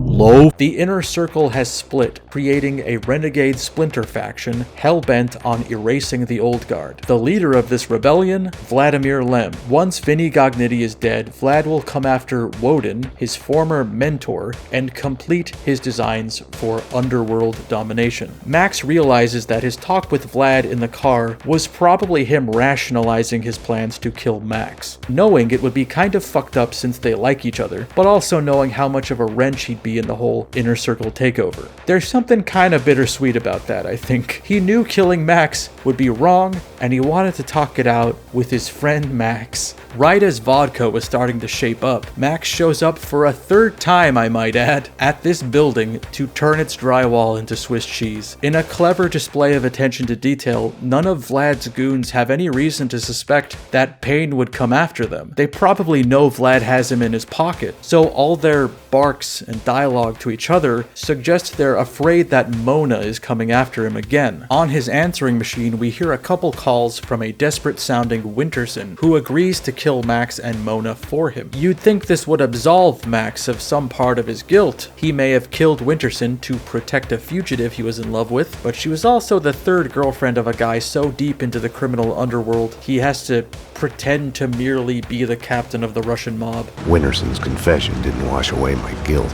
low. The inner circle has split, creating a renegade splinter faction hell-bent on erasing the old guard. The leader of this rebellion, Vladimir Lem. Once Vinny Gognitti is dead, Vlad will come after Woden, his former mentor, and complete his designs for underworld domination. Max realizes that his talk with Vlad in the car was probably him rationalizing his plans to kill Max, knowing it would be kind of fucked up since they like each other, but also knowing how much of a wrench he'd be in the whole inner circle takeover. There's something kind of bittersweet about that, I think. He knew killing Max would be wrong, and he wanted to talk it out with his friend Max. Right as vodka was starting to shape up, Max shows up for a third time, I might add, at this building to turn its drywall into Swiss cheese. In a clever display of attention to detail, none of Vlad's goons have any reason to suspect that Payne would come after them. They probably know Vlad has him in his pocket, so all their barks and dialogue to each other suggests they're afraid afraid that Mona is coming after him again. On his answering machine, we hear a couple calls from a desperate-sounding Winterson, who agrees to kill Max and Mona for him. You'd think this would absolve Max of some part of his guilt. He may have killed Winterson to protect a fugitive he was in love with, but she was also the third girlfriend of a guy so deep into the criminal underworld, he has to pretend to merely be the captain of the Russian mob. Winterson's confession didn't wash away my guilt.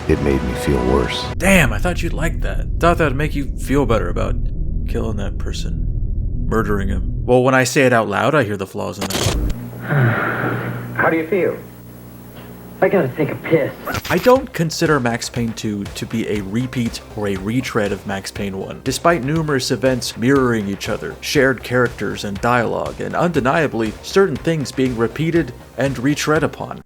It made me feel worse. Damn, I thought you'd like that. Thought that'd make you feel better about killing that person. Murdering him. Well, when I say it out loud, I hear the flaws in it. How do you feel? I gotta take a piss. I don't consider Max Payne 2 to be a repeat or a retread of Max Payne 1, despite numerous events mirroring each other, shared characters and dialogue, and undeniably certain things being repeated and retread upon.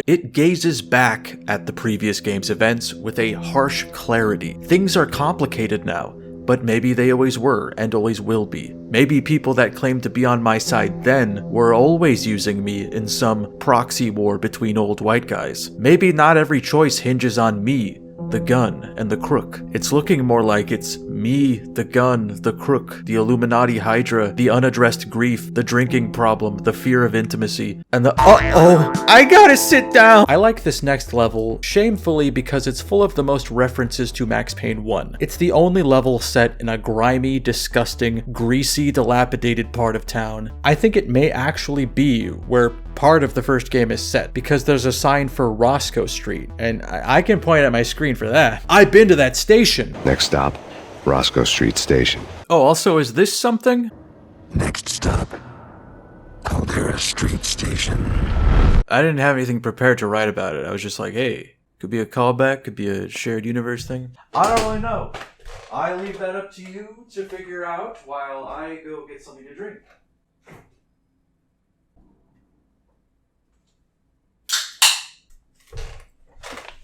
It gazes back at the previous game's events with a harsh clarity. Things are complicated now, but maybe they always were and always will be. Maybe people that claimed to be on my side then were always using me in some proxy war between old white guys. Maybe not every choice hinges on me, the gun, and the crook. It's looking more like it's me, the gun, the crook, the Illuminati Hydra, the unaddressed grief, the drinking problem, the fear of intimacy, and the I gotta sit down! I like this next level, shamefully, because it's full of the most references to Max Payne 1. It's the only level set in a grimy, disgusting, greasy, dilapidated part of town. I think it may actually be where part of the first game is set, because there's a sign for Roscoe Street, and I can point at my screen for that. I've been to that station! Next stop, Roscoe Street Station. Oh, also, is this something? Next stop, Caldera Street Station. I didn't have anything prepared to write about it. I was just like, hey, could be a callback, could be a shared universe thing. I don't really know. I leave that up to you to figure out while I go get something to drink.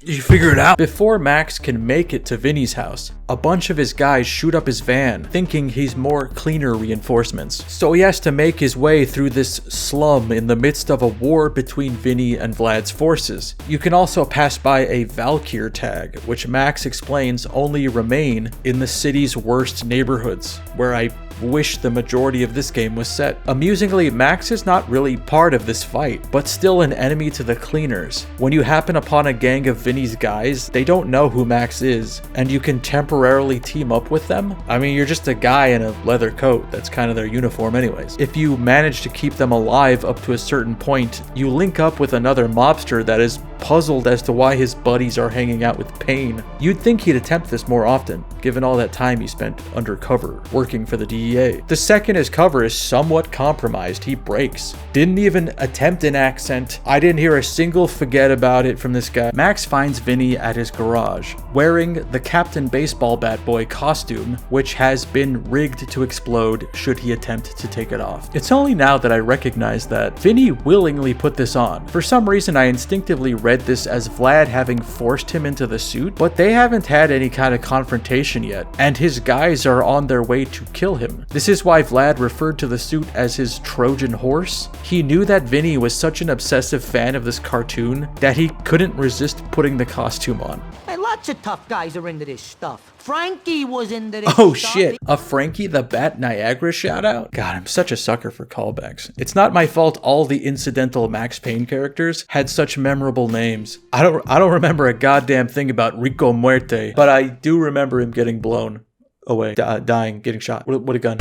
You figure it out? Before Max can make it to Vinny's house, a bunch of his guys shoot up his van, thinking he's more cleaner reinforcements. So he has to make his way through this slum in the midst of a war between Vinny and Vlad's forces. You can also pass by a Valkyr tag, which Max explains only remain in the city's worst neighborhoods, where I wish the majority of this game was set. Amusingly, Max is not really part of this fight, but still an enemy to the cleaners. When you happen upon a gang of Vinny's guys, they don't know who Max is, and you can temporarily team up with them. I mean, you're just a guy in a leather coat, that's kind of their uniform anyways. If you manage to keep them alive up to a certain point, you link up with another mobster that is puzzled as to why his buddies are hanging out with Payne. You'd think he'd attempt this more often, given all that time he spent undercover, working for the DEA. The second his cover is somewhat compromised, he breaks. Didn't even attempt an accent. I didn't hear a single forget about it from this guy. Max finds Vinny at his garage, wearing the Captain Baseball Bat Boy costume, which has been rigged to explode should he attempt to take it off. It's only now that I recognize that Vinny willingly put this on. For some reason, I instinctively read this as Vlad having forced him into the suit, but they haven't had any kind of confrontation yet, and his guys are on their way to kill him. This is why Vlad referred to the suit as his Trojan horse. He knew that Vinny was such an obsessive fan of this cartoon that he couldn't resist putting the costume on. Hey, lots of tough guys are into this stuff. Frankie was into this Oh stuff. shit, a Frankie the Bat Niagara shout out? God, I'm such a sucker for callbacks. It's not my fault all the incidental Max Payne characters had such memorable names. I don't remember a goddamn thing about Rico Muerte, but I do remember him getting blown away, dying, getting shot. What a gun.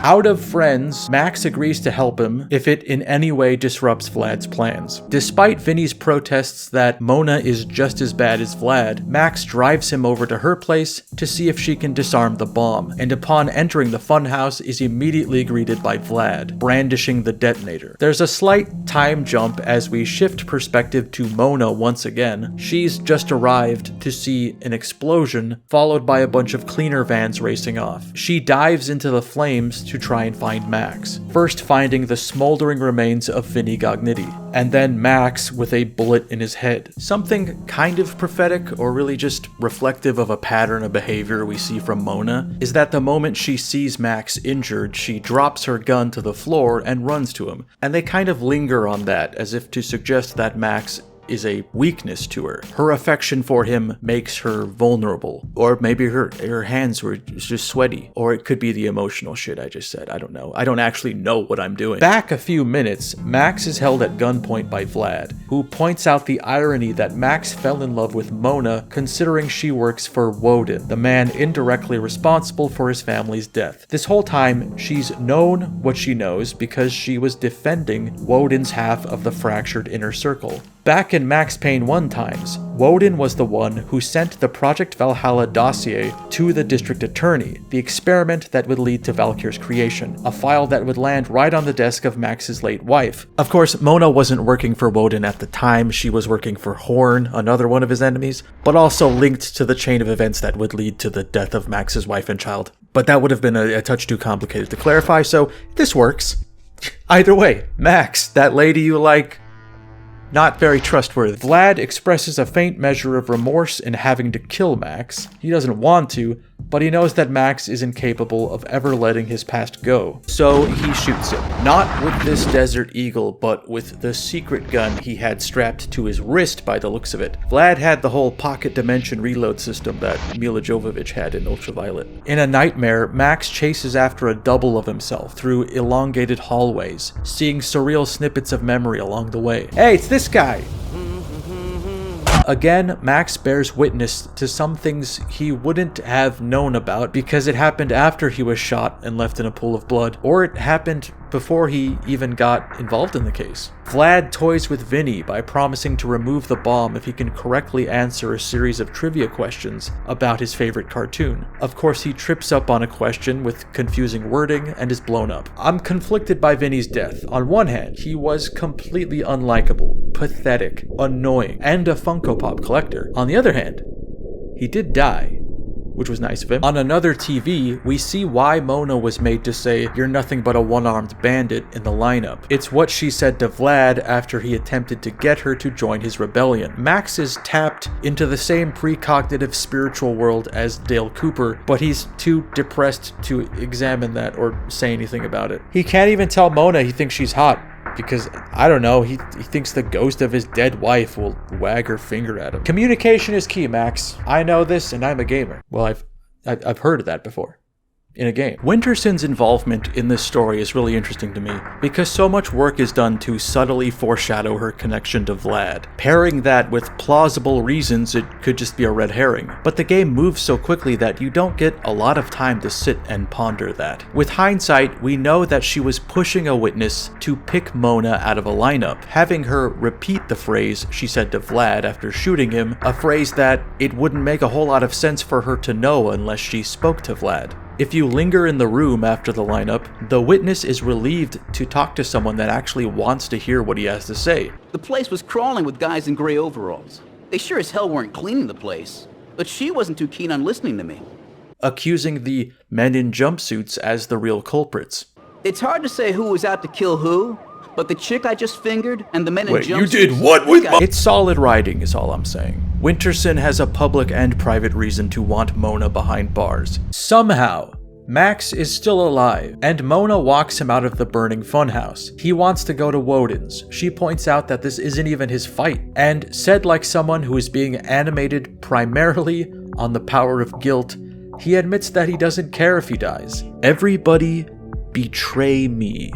Out of friends, Max agrees to help him if it in any way disrupts Vlad's plans. Despite Vinny's protests that Mona is just as bad as Vlad, Max drives him over to her place to see if she can disarm the bomb, and upon entering the funhouse is immediately greeted by Vlad, brandishing the detonator. There's a slight time jump as we shift perspective to Mona once again. She's just arrived to see an explosion, followed by a bunch of cleaner vans racing off. She dives into the flames to try and find Max, first finding the smoldering remains of Vinny Gognitti, and then Max with a bullet in his head. Something kind of prophetic, or really just reflective of a pattern of behavior we see from Mona, is that the moment she sees Max injured, she drops her gun to the floor and runs to him, and they kind of linger on that as if to suggest that Max is a weakness to her. Her affection for him makes her vulnerable. Or maybe her hands were just sweaty. Or it could be the emotional shit I just said. I don't know. I don't actually know what I'm doing. Back a few minutes, Max is held at gunpoint by Vlad, who points out the irony that Max fell in love with Mona considering she works for Woden, the man indirectly responsible for his family's death. This whole time, she's known what she knows because she was defending Woden's half of the fractured inner circle. Back in Max Payne 1 times, Woden was the one who sent the Project Valhalla dossier to the district attorney, the experiment that would lead to Valkyr's creation, a file that would land right on the desk of Max's late wife. Of course, Mona wasn't working for Woden at the time, she was working for Horn, another one of his enemies, but also linked to the chain of events that would lead to the death of Max's wife and child. But that would have been a touch too complicated to clarify, so this works. Either way, Max, that lady you like, not very trustworthy. Vlad expresses a faint measure of remorse in having to kill Max. He doesn't want to, but he knows that Max is incapable of ever letting his past go. So he shoots him. Not with this Desert Eagle, but with the secret gun he had strapped to his wrist by the looks of it. Vlad had the whole pocket dimension reload system that Mila Jovovich had in Ultraviolet. In a nightmare, Max chases after a double of himself through elongated hallways, seeing surreal snippets of memory along the way. Hey, it's this guy! Again, Max bears witness to some things he wouldn't have known about because it happened after he was shot and left in a pool of blood, or it happened before he even got involved in the case. Vlad toys with Vinny by promising to remove the bomb if he can correctly answer a series of trivia questions about his favorite cartoon. Of course, he trips up on a question with confusing wording and is blown up. I'm conflicted by Vinny's death. On one hand, he was completely unlikable, pathetic, annoying, and a Funko Pop collector. On the other hand, he did die, which was nice of him. On another TV, we see why Mona was made to say, "You're nothing but a one-armed bandit" in the lineup. It's what she said to Vlad after he attempted to get her to join his rebellion. Max is tapped into the same precognitive spiritual world as Dale Cooper, but he's too depressed to examine that or say anything about it. He can't even tell Mona he thinks she's hot. Because, I don't know, he thinks the ghost of his dead wife will wag her finger at him. Communication is key, Max. I know this, and I'm a gamer. Well, I've heard of that before. In a game. Winterson's involvement in this story is really interesting to me, because so much work is done to subtly foreshadow her connection to Vlad. Pairing that with plausible reasons, it could just be a red herring. But the game moves so quickly that you don't get a lot of time to sit and ponder that. With hindsight, we know that she was pushing a witness to pick Mona out of a lineup, having her repeat the phrase she said to Vlad after shooting him, a phrase that it wouldn't make a whole lot of sense for her to know unless she spoke to Vlad. If you linger in the room after the lineup, the witness is relieved to talk to someone that actually wants to hear what he has to say. The place was crawling with guys in gray overalls. They sure as hell weren't cleaning the place, but she wasn't too keen on listening to me. Accusing the men in jumpsuits as the real culprits. It's hard to say who was out to kill who, but the chick I just fingered and the men in jumpsuits... Wait, you did what with my... It's solid writing is all I'm saying. Winterson has a public and private reason to want Mona behind bars. Somehow, Max is still alive, and Mona walks him out of the burning funhouse. He wants to go to Woden's. She points out that this isn't even his fight, and said like someone who is being animated primarily on the power of guilt, he admits that he doesn't care if he dies. Everybody betray me.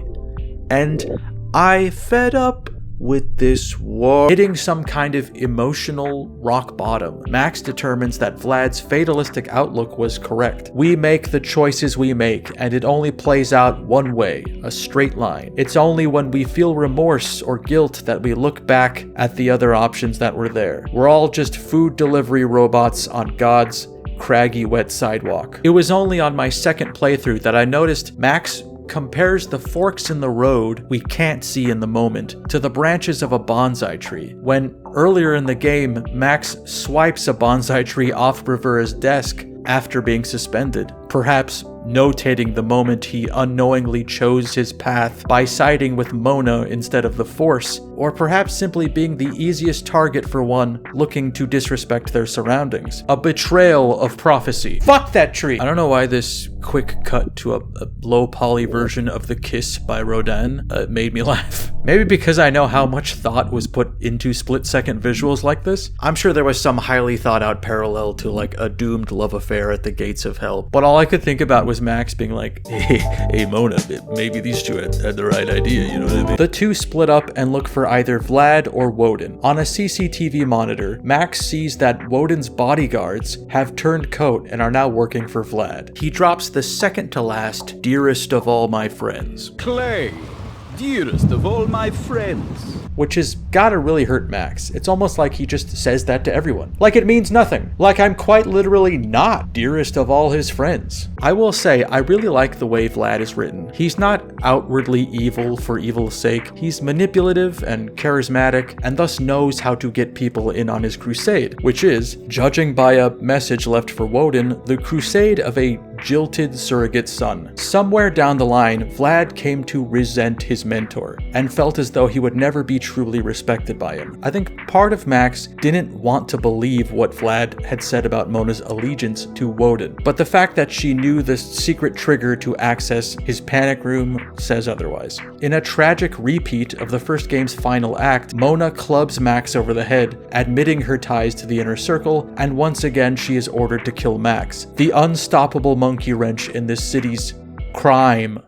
And I fed up with this war. Hitting some kind of emotional rock bottom, Max determines that Vlad's fatalistic outlook was correct. We make the choices we make, and it only plays out one way, a straight line. It's only when we feel remorse or guilt that we look back at the other options that were there. We're all just food delivery robots on God's craggy wet sidewalk. It was only on my second playthrough that I noticed Max compares the forks in the road we can't see in the moment to the branches of a bonsai tree, when earlier in the game, Max swipes a bonsai tree off Rivera's desk after being suspended, perhaps notating the moment he unknowingly chose his path by siding with Mona instead of the Force, or perhaps simply being the easiest target for one looking to disrespect their surroundings. A betrayal of prophecy. Fuck that tree! I don't know why this quick cut to a low poly version of The Kiss by Rodin made me laugh. Maybe because I know how much thought was put into split-second visuals like this. I'm sure there was some highly thought-out parallel to like a doomed love affair at the gates of hell. But all I could think about was Max being like, hey Mona, maybe these two had the right idea, you know what I mean? The two split up and look for either Vlad or Woden. On a CCTV monitor, Max sees that Woden's bodyguards have turned coat and are now working for Vlad. He drops the second to last, dearest of all my friends. Clay, dearest of all my friends. Which has gotta really hurt Max. It's almost like he just says that to everyone. Like it means nothing. Like I'm quite literally not dearest of all his friends. I will say, I really like the way Vlad is written. He's not outwardly evil for evil's sake. He's manipulative and charismatic, and thus knows how to get people in on his crusade, which is, judging by a message left for Woden, the crusade of a jilted surrogate son. Somewhere down the line, Vlad came to resent his mentor, and felt as though he would never be truly respected by him. I think part of Max didn't want to believe what Vlad had said about Mona's allegiance to Woden, but the fact that she knew the secret trigger to access his panic room says otherwise. In a tragic repeat of the first game's final act, Mona clubs Max over the head, admitting her ties to the inner circle, and once again she is ordered to kill Max, the unstoppable monkey wrench in this city's crime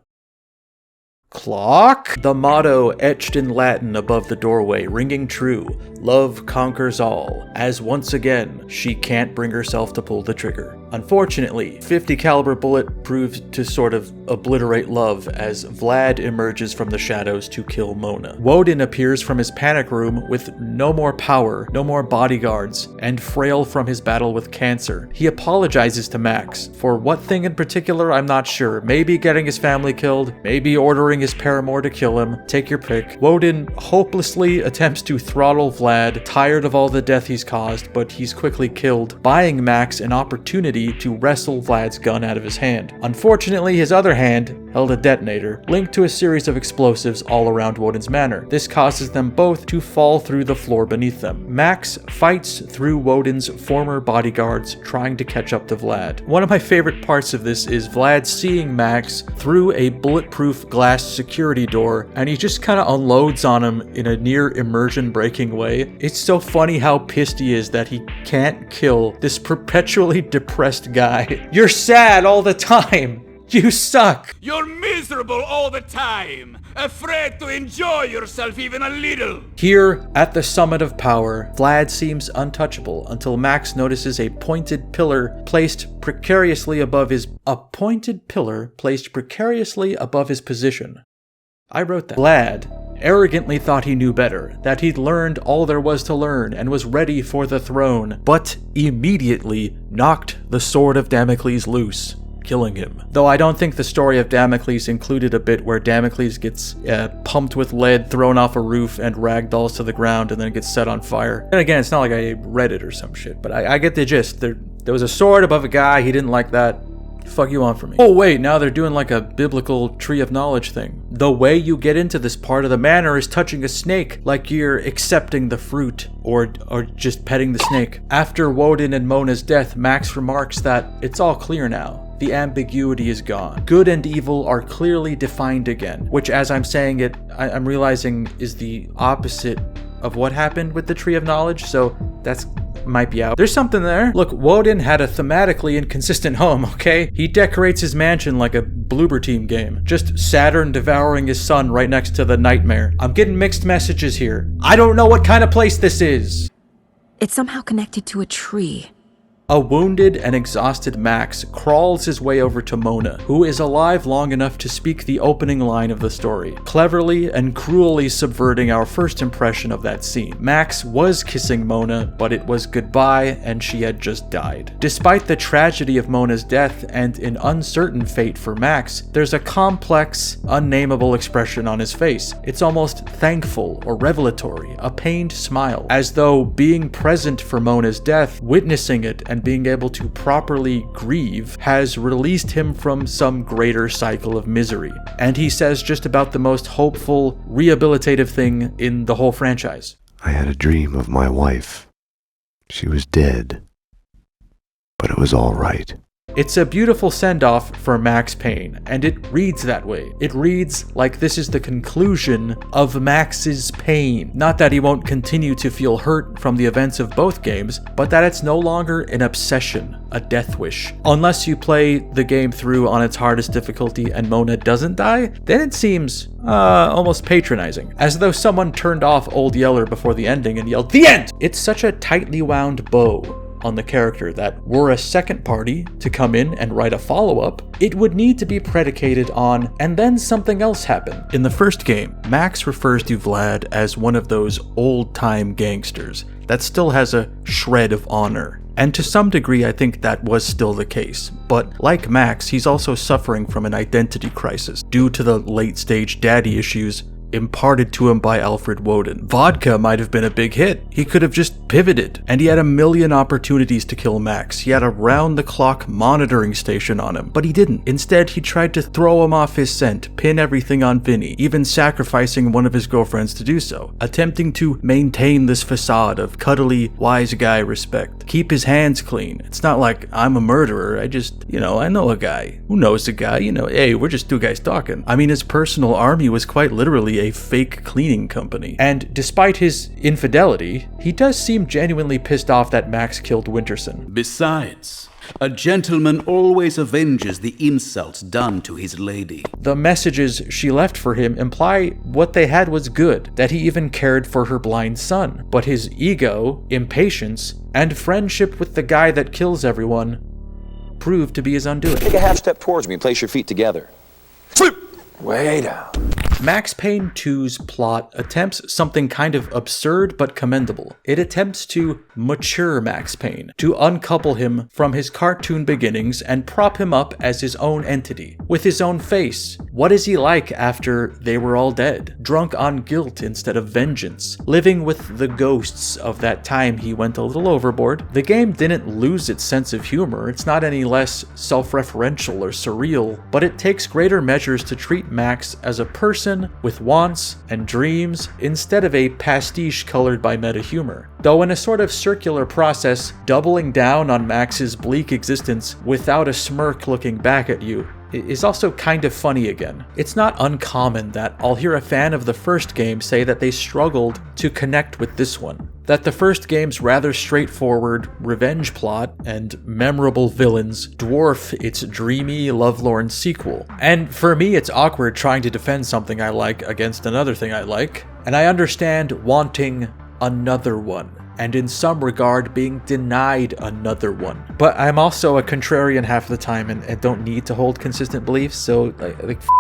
clock? The motto etched in Latin above the doorway, ringing true, love conquers all, as once again, she can't bring herself to pull the trigger. Unfortunately, 50 caliber bullet proves to sort of obliterate love as Vlad emerges from the shadows to kill Mona. Woden appears from his panic room with no more power, no more bodyguards, and frail from his battle with cancer. He apologizes to Max. For what thing in particular, I'm not sure. Maybe getting his family killed, maybe ordering his paramour to kill him. Take your pick. Woden hopelessly attempts to throttle Vlad, tired of all the death he's caused, but he's quickly killed, buying Max an opportunity to wrestle Vlad's gun out of his hand. Unfortunately, his other hand held a detonator, linked to a series of explosives all around Woden's manor. This causes them both to fall through the floor beneath them. Max fights through Woden's former bodyguards, trying to catch up to Vlad. One of my favorite parts of this is Vlad seeing Max through a bulletproof glass security door, and he just kind of unloads on him in a near immersion breaking way. It's so funny how pissed he is that he can't kill this perpetually depressed guy. You're sad all the time. You suck. You're miserable all the time, afraid to enjoy yourself even a little. Here, at the summit of power, Vlad seems untouchable until Max notices a pointed pillar placed precariously above his position. I wrote that. Vlad arrogantly thought he knew better, that he'd learned all there was to learn and was ready for the throne, but immediately knocked the sword of Damocles loose, killing him. Though I don't think the story of Damocles included a bit where Damocles gets pumped with lead, thrown off a roof, and ragdolls to the ground and then gets set on fire. And again, it's not like I read it or some shit, but I get the gist. There was a sword above a guy, he didn't like that. Fuck you on for me. Oh wait, now they're doing like a biblical tree of knowledge thing. The way you get into this part of the manor is touching a snake, like you're accepting the fruit, or just petting the snake. After Woden and Mona's death, Max remarks that it's all clear now. The ambiguity is gone. Good and evil are clearly defined again, which as I'm saying it, I'm realizing is the opposite of what happened with the Tree of Knowledge, so that's might be out. There's something there. Look, Woden had a thematically inconsistent home, okay? He decorates his mansion like a Bloober Team game. Just Saturn devouring his son right next to the nightmare. I'm getting mixed messages here. I don't know what kind of place this is. It's somehow connected to a tree. A wounded and exhausted Max crawls his way over to Mona, who is alive long enough to speak the opening line of the story, cleverly and cruelly subverting our first impression of that scene. Max was kissing Mona, but it was goodbye and she had just died. Despite the tragedy of Mona's death and an uncertain fate for Max, there's a complex, unnameable expression on his face. It's almost thankful or revelatory, a pained smile, as though being present for Mona's death, witnessing it, and being able to properly grieve has released him from some greater cycle of misery. And he says just about the most hopeful, rehabilitative thing in the whole franchise. I had a dream of my wife. She was dead, but it was all right. It's a beautiful send-off for Max Payne, and it reads that way. It reads like this is the conclusion of Max's pain. Not that he won't continue to feel hurt from the events of both games, but that it's no longer an obsession, a death wish. Unless you play the game through on its hardest difficulty and Mona doesn't die, then it seems almost patronizing, as though someone turned off Old Yeller before the ending and yelled, "The end!" It's such a tightly wound bow on the character that were a second party to come in and write a follow-up, it would need to be predicated on, and then something else happened. In the first game, Max refers to Vlad as one of those old-time gangsters that still has a shred of honor. And to some degree, I think that was still the case. But like Max, he's also suffering from an identity crisis due to the late-stage daddy issues imparted to him by Alfred Woden. Vodka might have been a big hit. He could have just pivoted, and he had a million opportunities to kill Max. He had a round-the-clock monitoring station on him, but he didn't. Instead, he tried to throw him off his scent, pin everything on Vinny, even sacrificing one of his girlfriends to do so, attempting to maintain this facade of cuddly, wise guy respect. Keep his hands clean. It's not like I'm a murderer. I just, I know a guy. Who knows a guy? Hey, we're just two guys talking. I mean, his personal army was quite literally a fake cleaning company. And despite his infidelity, he does seem genuinely pissed off that Max killed Winterson. Besides, a gentleman always avenges the insults done to his lady. The messages she left for him imply what they had was good, that he even cared for her blind son. But his ego, impatience, and friendship with the guy that kills everyone proved to be his undoing. Take a half step towards me and place your feet together. Sleep! Way down. Max Payne 2's plot attempts something kind of absurd but commendable. It attempts to mature Max Payne, to uncouple him from his cartoon beginnings and prop him up as his own entity, with his own face. What is he like after they were all dead? Drunk on guilt instead of vengeance, living with the ghosts of that time he went a little overboard. The game didn't lose its sense of humor. It's not any less self-referential or surreal, but it takes greater measures to treat Max as a person with wants and dreams instead of a pastiche colored by meta-humor. Though in a sort of circular process, doubling down on Max's bleak existence without a smirk looking back at you is also kind of funny again. It's not uncommon that I'll hear a fan of the first game say that they struggled to connect with this one. That the first game's rather straightforward revenge plot and memorable villains dwarf its dreamy, lovelorn sequel. And for me, it's awkward trying to defend something I like against another thing I like, and I understand wanting another one, and in some regard being denied another one. But I'm also a contrarian half the time and don't need to hold consistent beliefs, so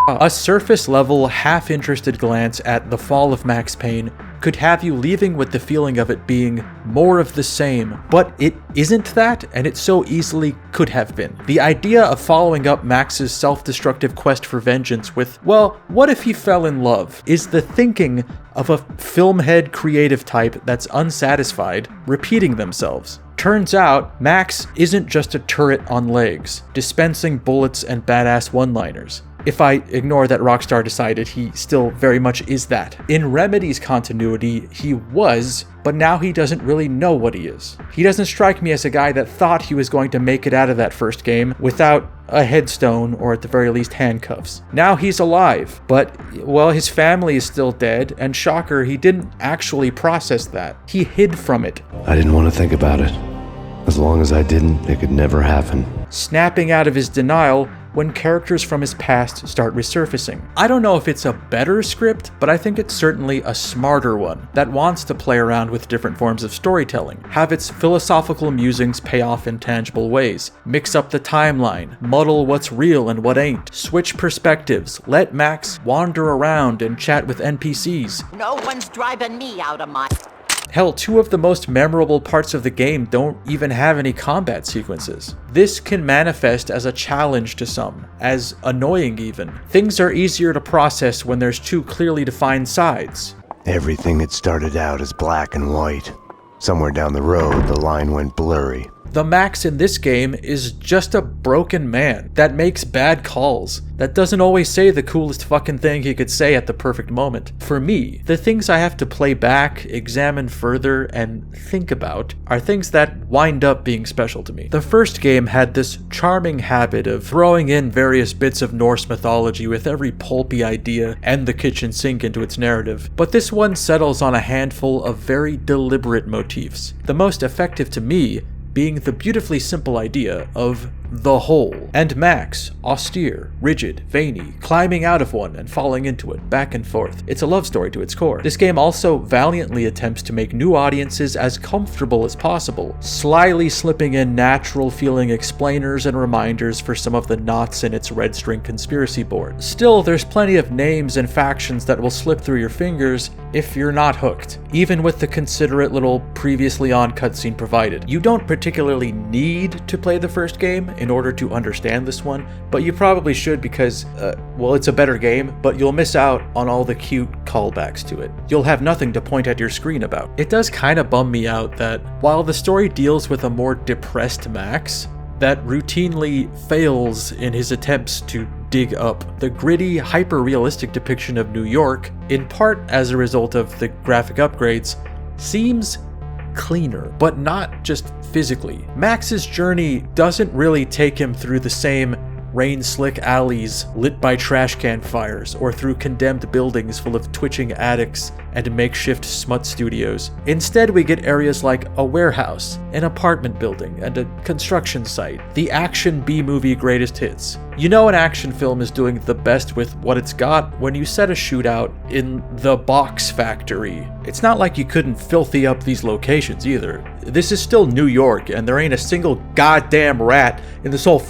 a surface level, half-interested glance at the fall of Max Payne could have you leaving with the feeling of it being more of the same, but it isn't that, and it so easily could have been. The idea of following up Max's self-destructive quest for vengeance with, well, what if he fell in love, is the thinking of a filmhead creative type that's unsatisfied, repeating themselves. Turns out, Max isn't just a turret on legs, dispensing bullets and badass one-liners. If I ignore that Rockstar decided he still very much is that. In Remedy's continuity, he was, but now he doesn't really know what he is. He doesn't strike me as a guy that thought he was going to make it out of that first game without a headstone or at the very least handcuffs. Now he's alive, but, well, his family is still dead, and shocker, he didn't actually process that. He hid from it. I didn't want to think about it. As long as I didn't, it could never happen. Snapping out of his denial when characters from his past start resurfacing. I don't know if it's a better script, but I think it's certainly a smarter one that wants to play around with different forms of storytelling, have its philosophical musings pay off in tangible ways, mix up the timeline, muddle what's real and what ain't, switch perspectives, let Max wander around and chat with NPCs. No one's driving me out of my... Hell, two of the most memorable parts of the game don't even have any combat sequences. This can manifest as a challenge to some, as annoying even. Things are easier to process when there's two clearly defined sides. Everything that started out as black and white. Somewhere down the road, the line went blurry. The Max in this game is just a broken man that makes bad calls, that doesn't always say the coolest fucking thing he could say at the perfect moment. For me, the things I have to play back, examine further, and think about are things that wind up being special to me. The first game had this charming habit of throwing in various bits of Norse mythology with every pulpy idea and the kitchen sink into its narrative, but this one settles on a handful of very deliberate motifs. The most effective to me being the beautifully simple idea of the whole, and Max, austere, rigid, veiny, climbing out of one and falling into it, back and forth. It's a love story to its core. This game also valiantly attempts to make new audiences as comfortable as possible, slyly slipping in natural-feeling explainers and reminders for some of the knots in its red string conspiracy board. Still, there's plenty of names and factions that will slip through your fingers if you're not hooked, even with the considerate little previously on cutscene provided. You don't particularly need to play the first game in order to understand this one, but you probably should because, well, it's a better game, but you'll miss out on all the cute callbacks to it. You'll have nothing to point at your screen about. It does kind of bum me out that while the story deals with a more depressed Max, that routinely fails in his attempts to dig up the gritty, hyper-realistic depiction of New York, in part as a result of the graphic upgrades, seems cleaner, but not just physically. Max's journey doesn't really take him through the same rain-slick alleys lit by trash can fires, or through condemned buildings full of twitching attics and makeshift smut studios. Instead, we get areas like a warehouse, an apartment building, and a construction site. The action B-movie greatest hits. You know an action film is doing the best with what it's got when you set a shootout in the box factory. It's not like you couldn't filthy up these locations either. This is still New York, and there ain't a single goddamn rat in this whole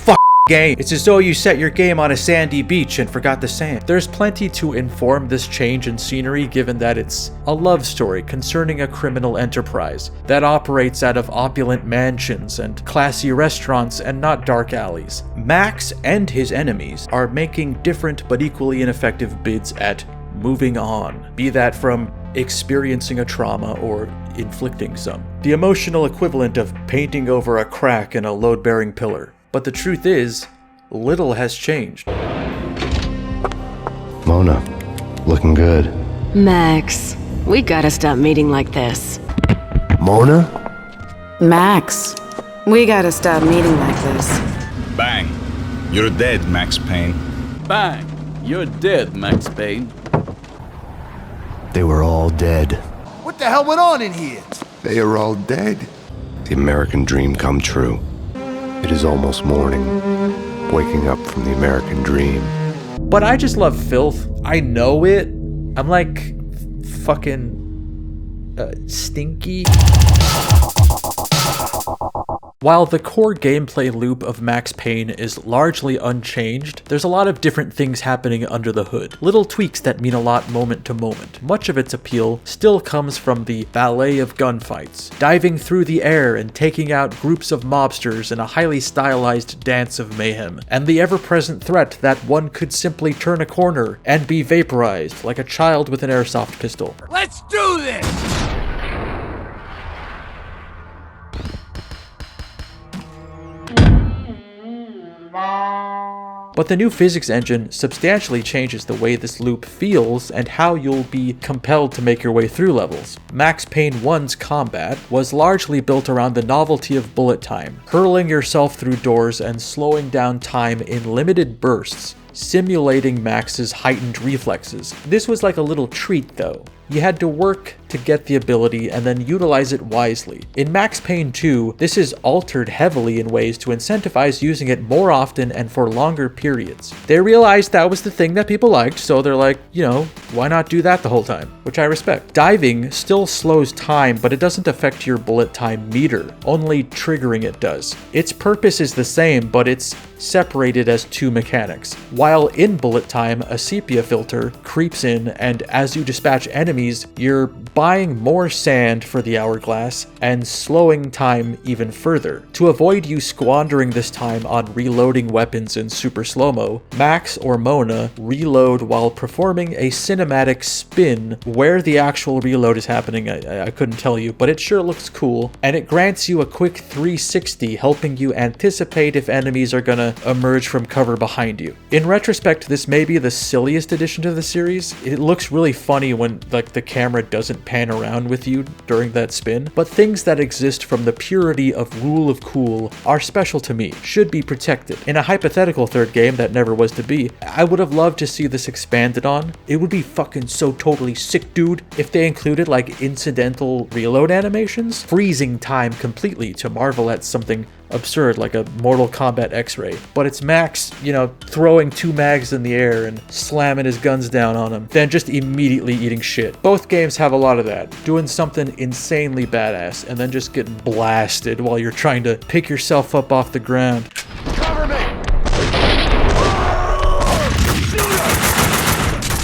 game. It's as though you set your game on a sandy beach and forgot the sand. There's plenty to inform this change in scenery given that it's a love story concerning a criminal enterprise that operates out of opulent mansions and classy restaurants and not dark alleys. Max and his enemies are making different but equally ineffective bids at moving on, be that from experiencing a trauma or inflicting some. The emotional equivalent of painting over a crack in a load-bearing pillar. But the truth is, little has changed. Mona, looking good. Max, we gotta stop meeting like this. Mona? Max, we gotta stop meeting like this. Bang. You're dead, Max Payne. Bang. You're dead, Max Payne. They were all dead. What the hell went on in here? They are all dead. The American dream come true. It is almost morning, waking up from the American dream. But I just love filth. I know it. I'm like fucking stinky. While the core gameplay loop of Max Payne is largely unchanged, there's a lot of different things happening under the hood. Little tweaks that mean a lot moment to moment. Much of its appeal still comes from the ballet of gunfights, diving through the air and taking out groups of mobsters in a highly stylized dance of mayhem, and the ever-present threat that one could simply turn a corner and be vaporized like a child with an airsoft pistol. Let's do this! But the new physics engine substantially changes the way this loop feels and how you'll be compelled to make your way through levels. Max Payne 1's combat was largely built around the novelty of bullet time, hurling yourself through doors and slowing down time in limited bursts, simulating Max's heightened reflexes. This was like a little treat though. You had to work to get the ability and then utilize it wisely. In Max Payne 2, this is altered heavily in ways to incentivize using it more often and for longer periods. They realized that was the thing that people liked, so they're like, you know, why not do that the whole time? Which I respect. Diving still slows time, but it doesn't affect your bullet time meter. Only triggering it does. Its purpose is the same, but it's separated as two mechanics. While in bullet time, a sepia filter creeps in, and as you dispatch enemies, your buying more sand for the hourglass, and slowing time even further. To avoid you squandering this time on reloading weapons in super slow-mo, Max or Mona reload while performing a cinematic spin. Where the actual reload is happening, I couldn't tell you, but it sure looks cool, and it grants you a quick 360, helping you anticipate if enemies are gonna emerge from cover behind you. In retrospect, this may be the silliest addition to the series. It looks really funny when like the camera doesn't pan around with you during that spin, but things that exist from the purity of rule of cool are special to me, should be protected. In a hypothetical third game that never was to be, I would have loved to see this expanded on. It would be fucking so totally sick, dude, if they included like incidental reload animations, freezing time completely to marvel at something absurd like a Mortal Kombat X-ray. But it's Max, you know, throwing 2 mags in the air and slamming his guns down on him, then just immediately eating shit. Both games have a lot of that, doing something insanely badass and then just getting blasted while you're trying to pick yourself up off the ground. Cover me!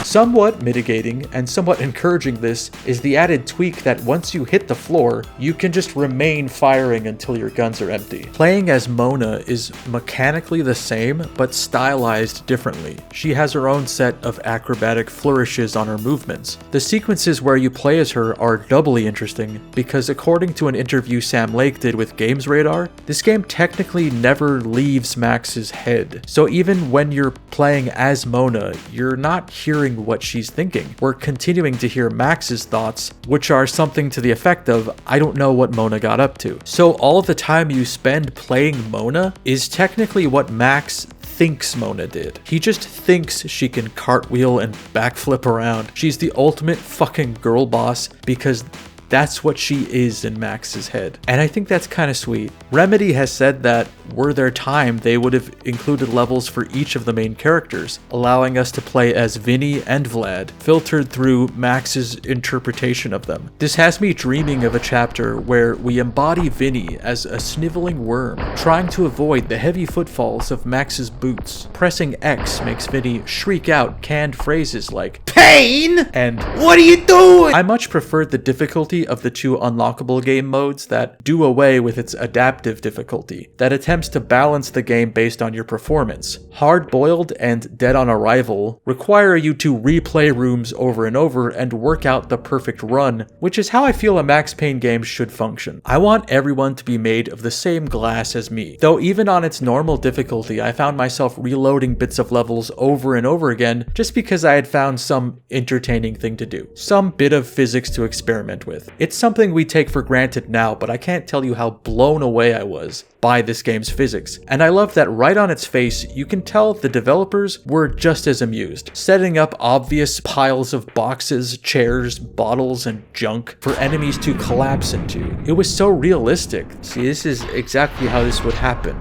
Somewhat mitigating and somewhat encouraging this is the added tweak that once you hit the floor, you can just remain firing until your guns are empty. Playing as Mona is mechanically the same, but stylized differently. She has her own set of acrobatic flourishes on her movements. The sequences where you play as her are doubly interesting because according to an interview Sam Lake did with Games Radar, this game technically never leaves Max's head. So even when you're playing as Mona, you're not hearing what she's thinking. We're continuing to hear Max's thoughts, which are something to the effect of, I don't know what Mona got up to. So all of the time you spend playing Mona is technically what Max thinks Mona did. He just thinks she can cartwheel and backflip around. She's the ultimate fucking girl boss because that's what she is in Max's head. And I think that's kind of sweet. Remedy has said that were there time, they would have included levels for each of the main characters, allowing us to play as Vinny and Vlad, filtered through Max's interpretation of them. This has me dreaming of a chapter where we embody Vinny as a sniveling worm, trying to avoid the heavy footfalls of Max's boots. Pressing X makes Vinny shriek out canned phrases like, "Payne!" and "What are you doing?" I much preferred the difficulty of the 2 unlockable game modes that do away with its adaptive difficulty, that attempts to balance the game based on your performance. Hard-boiled and Dead on Arrival require you to replay rooms over and over and work out the perfect run, which is how I feel a Max Payne game should function. I want everyone to be made of the same glass as me, though even on its normal difficulty I found myself reloading bits of levels over and over again just because I had found some entertaining thing to do, some bit of physics to experiment with. It's something we take for granted now, but I can't tell you how blown away I was by this game's physics. And I love that right on its face, you can tell the developers were just as amused, setting up obvious piles of boxes, chairs, bottles, and junk for enemies to collapse into. It was so realistic. See, this is exactly how this would happen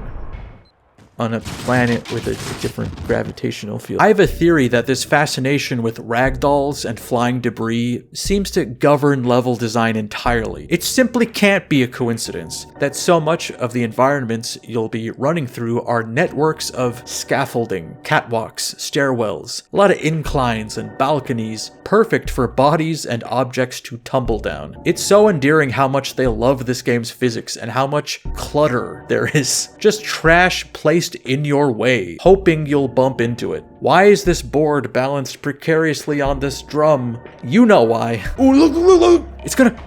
on a planet with a different gravitational field. I have a theory that this fascination with ragdolls and flying debris seems to govern level design entirely. It simply can't be a coincidence that so much of the environments you'll be running through are networks of scaffolding, catwalks, stairwells, a lot of inclines and balconies, perfect for bodies and objects to tumble down. It's so endearing how much they love this game's physics and how much clutter there is. Just trash placed in your way, hoping you'll bump into it. Why is this board balanced precariously on this drum? You know why. Ooh, look. It's gonna.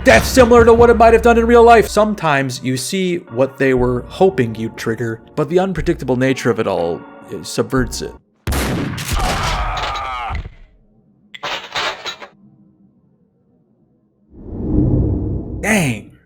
That's similar to what it might have done in real life. Sometimes you see what they were hoping you'd trigger, but the unpredictable nature of it all subverts it. Dang.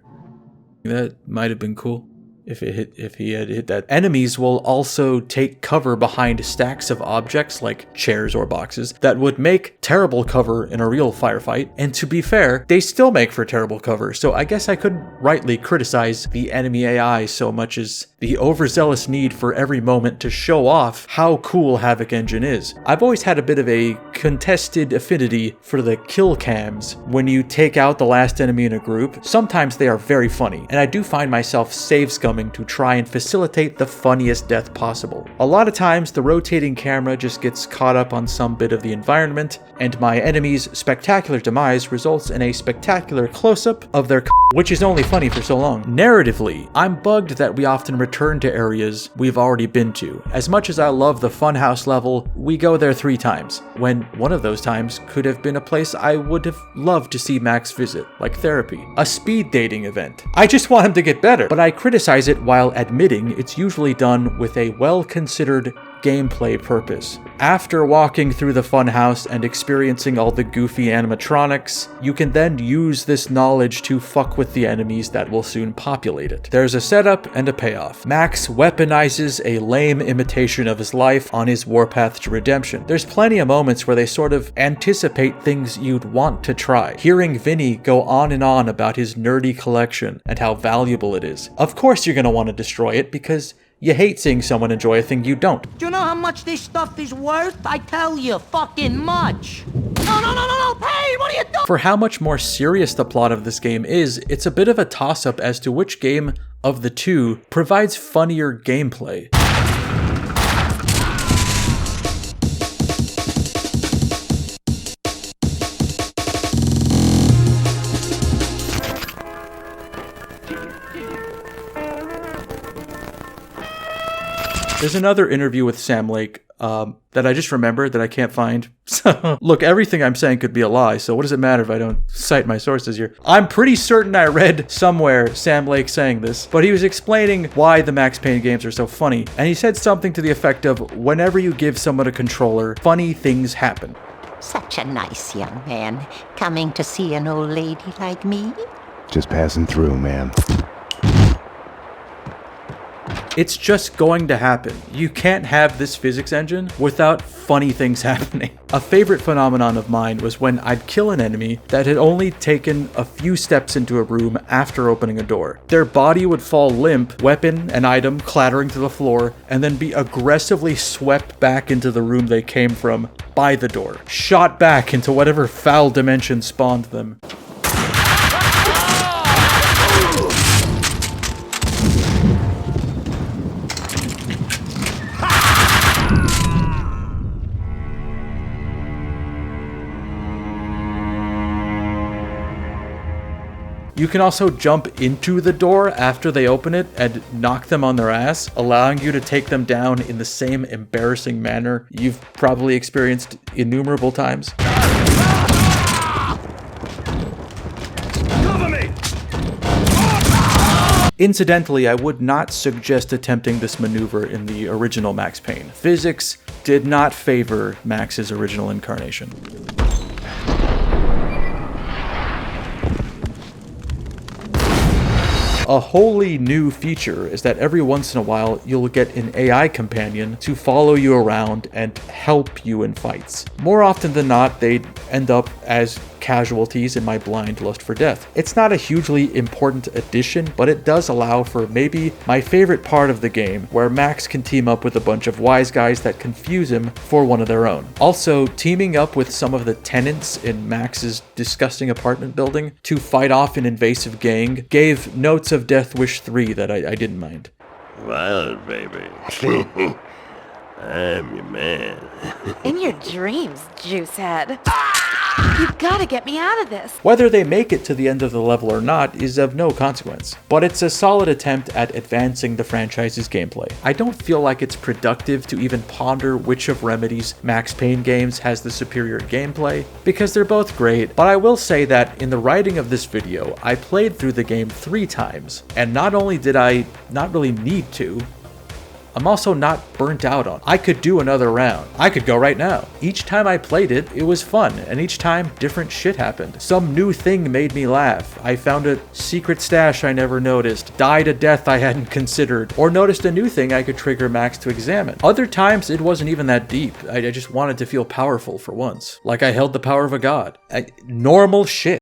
That might have been cool. If he had hit that. Enemies will also take cover behind stacks of objects like chairs or boxes that would make terrible cover in a real firefight. And to be fair, they still make for terrible cover. So I guess I couldn't rightly criticize the enemy AI so much as the overzealous need for every moment to show off how cool Havoc Engine is. I've always had a bit of a contested affinity for the kill cams. When you take out the last enemy in a group, sometimes they are very funny, and I do find myself save scumming coming to try and facilitate the funniest death possible. A lot of times, the rotating camera just gets caught up on some bit of the environment, and my enemy's spectacular demise results in a spectacular close-up of their which is only funny for so long. Narratively, I'm bugged that we often return to areas we've already been to. As much as I love the funhouse level, we go there 3 times, when one of those times could have been a place I would have loved to see Max visit, like therapy. A speed dating event. I just want him to get better, but I criticize it while admitting it's usually done with a well-considered gameplay purpose. After walking through the funhouse and experiencing all the goofy animatronics, you can then use this knowledge to fuck with the enemies that will soon populate it. There's a setup and a payoff. Max weaponizes a lame imitation of his life on his warpath to redemption. There's plenty of moments where they sort of anticipate things you'd want to try. Hearing Vinny go on and on about his nerdy collection and how valuable it is. Of course you're gonna want to destroy it because you hate seeing someone enjoy a thing you don't. Do you know how much this stuff is worth? I tell you, fucking much. No, Payne, what are you doing? For how much more serious the plot of this game is, it's a bit of a toss-up as to which game of the two provides funnier gameplay. There's another interview with Sam Lake that I just remembered that I can't find. So, look, everything I'm saying could be a lie, so what does it matter if I don't cite my sources here? I'm pretty certain I read somewhere Sam Lake saying this, but he was explaining why the Max Payne games are so funny, and he said something to the effect of, whenever you give someone a controller, funny things happen. Such a nice young man, coming to see an old lady like me. Just passing through, ma'am. It's just going to happen. You can't have this physics engine without funny things happening. A favorite phenomenon of mine was when I'd kill an enemy that had only taken a few steps into a room after opening a door. Their body would fall limp, weapon and item clattering to the floor, and then be aggressively swept back into the room they came from by the door, shot back into whatever foul dimension spawned them. You can also jump into the door after they open it and knock them on their ass, allowing you to take them down in the same embarrassing manner you've probably experienced innumerable times. Cover me! Incidentally, I would not suggest attempting this maneuver in the original Max Payne. Physics did not favor Max's original incarnation. A wholly new feature is that every once in a while you'll get an AI companion to follow you around and help you in fights. More often than not, they end up as casualties in my blind lust for death. It's not a hugely important addition, but it does allow for maybe my favorite part of the game, where Max can team up with a bunch of wise guys that confuse him for one of their own. Also, teaming up with some of the tenants in Max's disgusting apartment building to fight off an invasive gang gave Notes of Death Wish 3 that I didn't mind. Wild, baby. I'm your man. In your dreams, Juicehead. You've got to get me out of this. Whether they make it to the end of the level or not is of no consequence, but it's a solid attempt at advancing the franchise's gameplay. I don't feel like it's productive to even ponder which of Remedy's Max Payne games has the superior gameplay, because they're both great, but I will say that in the writing of this video, I played through the game 3 times, and not only did I not really need to, I'm also not burnt out on it. I could do another round. I could go right now. Each time I played it, it was fun, and each time different shit happened. Some new thing made me laugh. I found a secret stash I never noticed, died a death I hadn't considered, or noticed a new thing I could trigger Max to examine. Other times, it wasn't even that deep. I just wanted to feel powerful for once. Like I held the power of a god. Normal shit.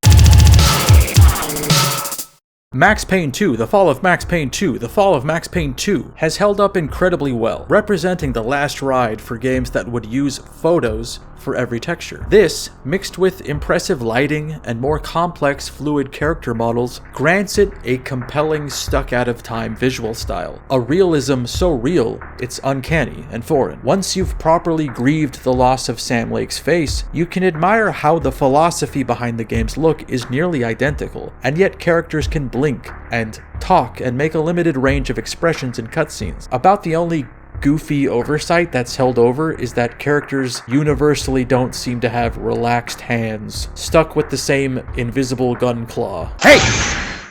Max Payne 2, The Fall of Max Payne 2, The Fall of Max Payne 2 has held up incredibly well, representing the last ride for games that would use photos for every texture. This, mixed with impressive lighting and more complex fluid character models, grants it a compelling stuck-out-of-time visual style. A realism so real, it's uncanny and foreign. Once you've properly grieved the loss of Sam Lake's face, you can admire how the philosophy behind the game's look is nearly identical, and yet characters can blink and talk and make a limited range of expressions in cutscenes. About the only goofy oversight that's held over is that characters universally don't seem to have relaxed hands, stuck with the same invisible gun claw. Hey!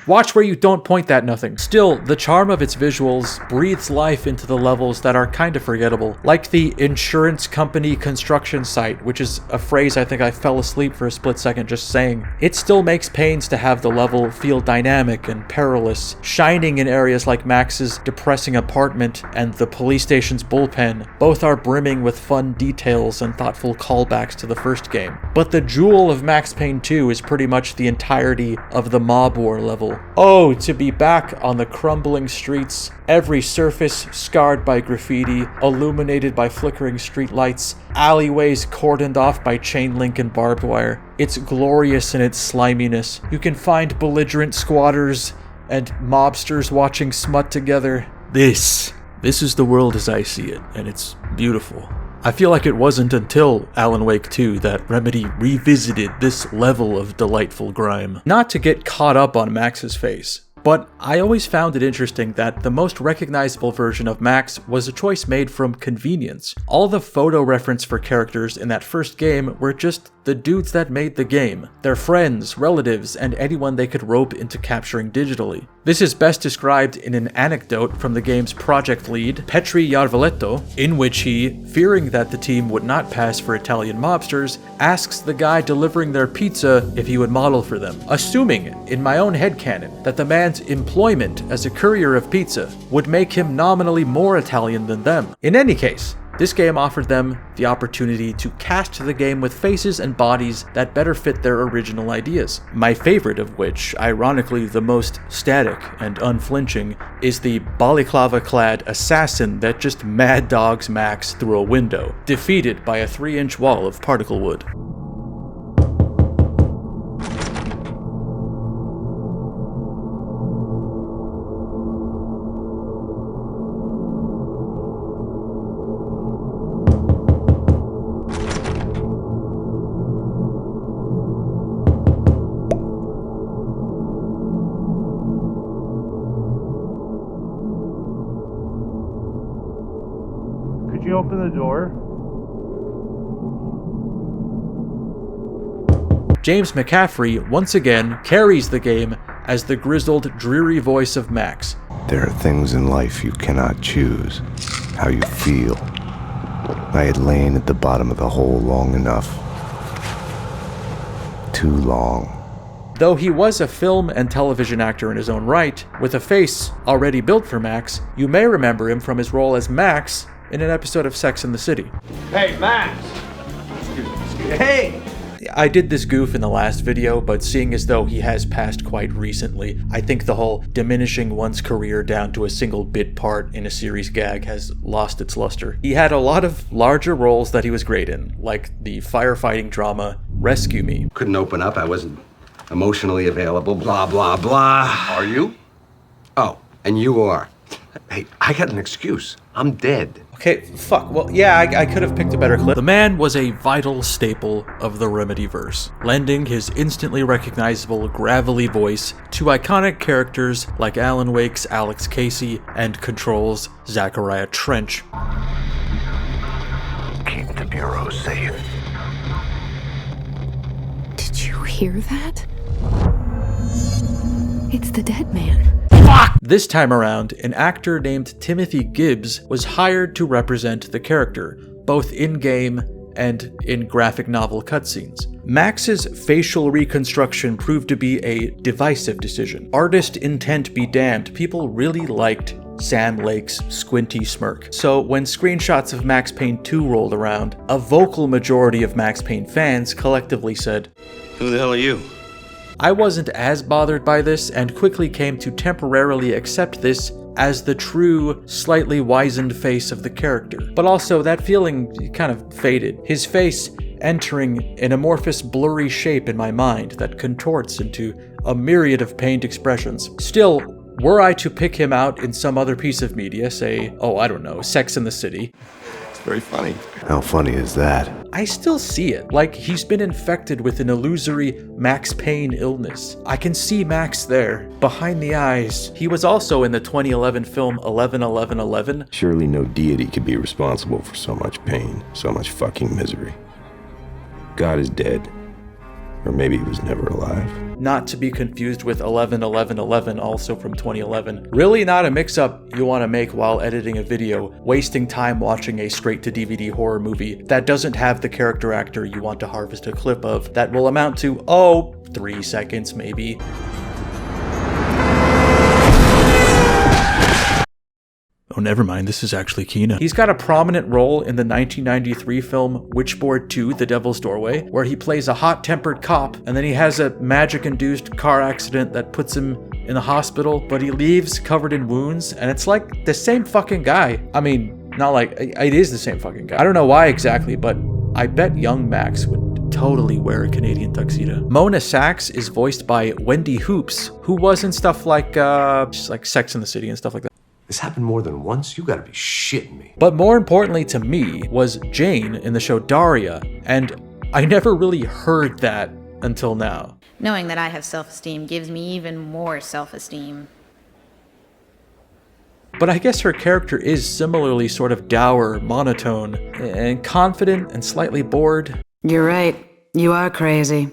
Watch where you don't point that nothing. Still, the charm of its visuals breathes life into the levels that are kinda forgettable, like the insurance company construction site, which is a phrase I think I fell asleep for a split second just saying. It still makes pains to have the level feel dynamic and perilous, shining in areas like Max's depressing apartment and the police station's bullpen. Both are brimming with fun details and thoughtful callbacks to the first game. But the jewel of Max Payne 2 is pretty much the entirety of the Mob War level. Oh, to be back on the crumbling streets, every surface scarred by graffiti, illuminated by flickering streetlights, alleyways cordoned off by chain link and barbed wire. It's glorious in its sliminess. You can find belligerent squatters and mobsters watching smut together. This is the world as I see it, and it's beautiful. I feel like it wasn't until Alan Wake 2 that Remedy revisited this level of delightful grime. Not to get caught up on Max's face, but I always found it interesting that the most recognizable version of Max was a choice made from convenience. All the photo reference for characters in that first game were just the dudes that made the game, their friends, relatives, and anyone they could rope into capturing digitally. This is best described in an anecdote from the game's project lead, Petri Jarveletto, in which he, fearing that the team would not pass for Italian mobsters, asks the guy delivering their pizza if he would model for them, assuming, in my own headcanon, that the man's employment as a courier of pizza would make him nominally more Italian than them. In any case, this game offered them the opportunity to cast the game with faces and bodies that better fit their original ideas. My favorite of which, ironically the most static and unflinching, is the balaclava-clad assassin that just mad dogs Max through a window, defeated by a 3-inch wall of particle wood. Could you open the door? James McCaffrey once again carries the game as the grizzled, dreary voice of Max. There are things in life you cannot choose. How you feel. I had lain at the bottom of the hole long enough. Too long. Though he was a film and television actor in his own right, with a face already built for Max, you may remember him from his role as Max in an episode of Sex and the City. Hey, Max! Hey! I did this goof in the last video, but seeing as though he has passed quite recently, I think the whole diminishing one's career down to a single bit part in a series gag has lost its luster. He had a lot of larger roles that he was great in, like the firefighting drama Rescue Me. Couldn't open up, I wasn't emotionally available, blah, blah, blah. Are you? Oh, and you are. Hey, I got an excuse. I'm dead. Okay, fuck. Well, yeah, I could have picked a better clip. The man was a vital staple of the Remedyverse, lending his instantly recognizable, gravelly voice to iconic characters like Alan Wake's Alex Casey and Control's Zachariah Trench. Keep the Bureau safe. Did you hear that? It's the dead man. This time around, an actor named Timothy Gibbs was hired to represent the character, both in-game and in graphic novel cutscenes. Max's facial reconstruction proved to be a divisive decision. Artist intent be damned, people really liked Sam Lake's squinty smirk. So when screenshots of Max Payne 2 rolled around, a vocal majority of Max Payne fans collectively said, "Who the hell are you?" I wasn't as bothered by this and quickly came to temporarily accept this as the true, slightly wizened face of the character. But also, that feeling kind of faded. His face entering an amorphous, blurry shape in my mind that contorts into a myriad of pained expressions. Still, were I to pick him out in some other piece of media, say, oh, I don't know, Sex and the City, It's very funny. How funny is that? I still see it. Like, he's been infected with an illusory Max Payne illness. I can see Max there, behind the eyes. He was also in the 2011 film 11-11-11. Surely no deity could be responsible for so much pain, so much fucking misery. God is dead. Or maybe he was never alive. Not to be confused with 11-11-11, also from 2011. Really not a mix-up you want to make while editing a video, wasting time watching a straight-to-DVD horror movie that doesn't have the character actor you want to harvest a clip of that will amount to, 3 seconds maybe. Oh, never mind, this is actually Kina. He's got a prominent role in the 1993 film Witchboard 2, The Devil's Doorway, where he plays a hot-tempered cop, and then he has a magic-induced car accident that puts him in the hospital, but he leaves covered in wounds, and it's like the same fucking guy. I mean, not like, it is the same fucking guy. I don't know why exactly, but I bet young Max would totally wear a Canadian tuxedo. Mona Sachs is voiced by Wendy Hoops, who was in stuff like Sex and the City and stuff like that. This happened more than once? You gotta be shitting me. But more importantly to me was Jane in the show Daria, and I never really heard that until now. Knowing that I have self-esteem gives me even more self-esteem. But I guess her character is similarly sort of dour, monotone, and confident and slightly bored. You're right. You are crazy.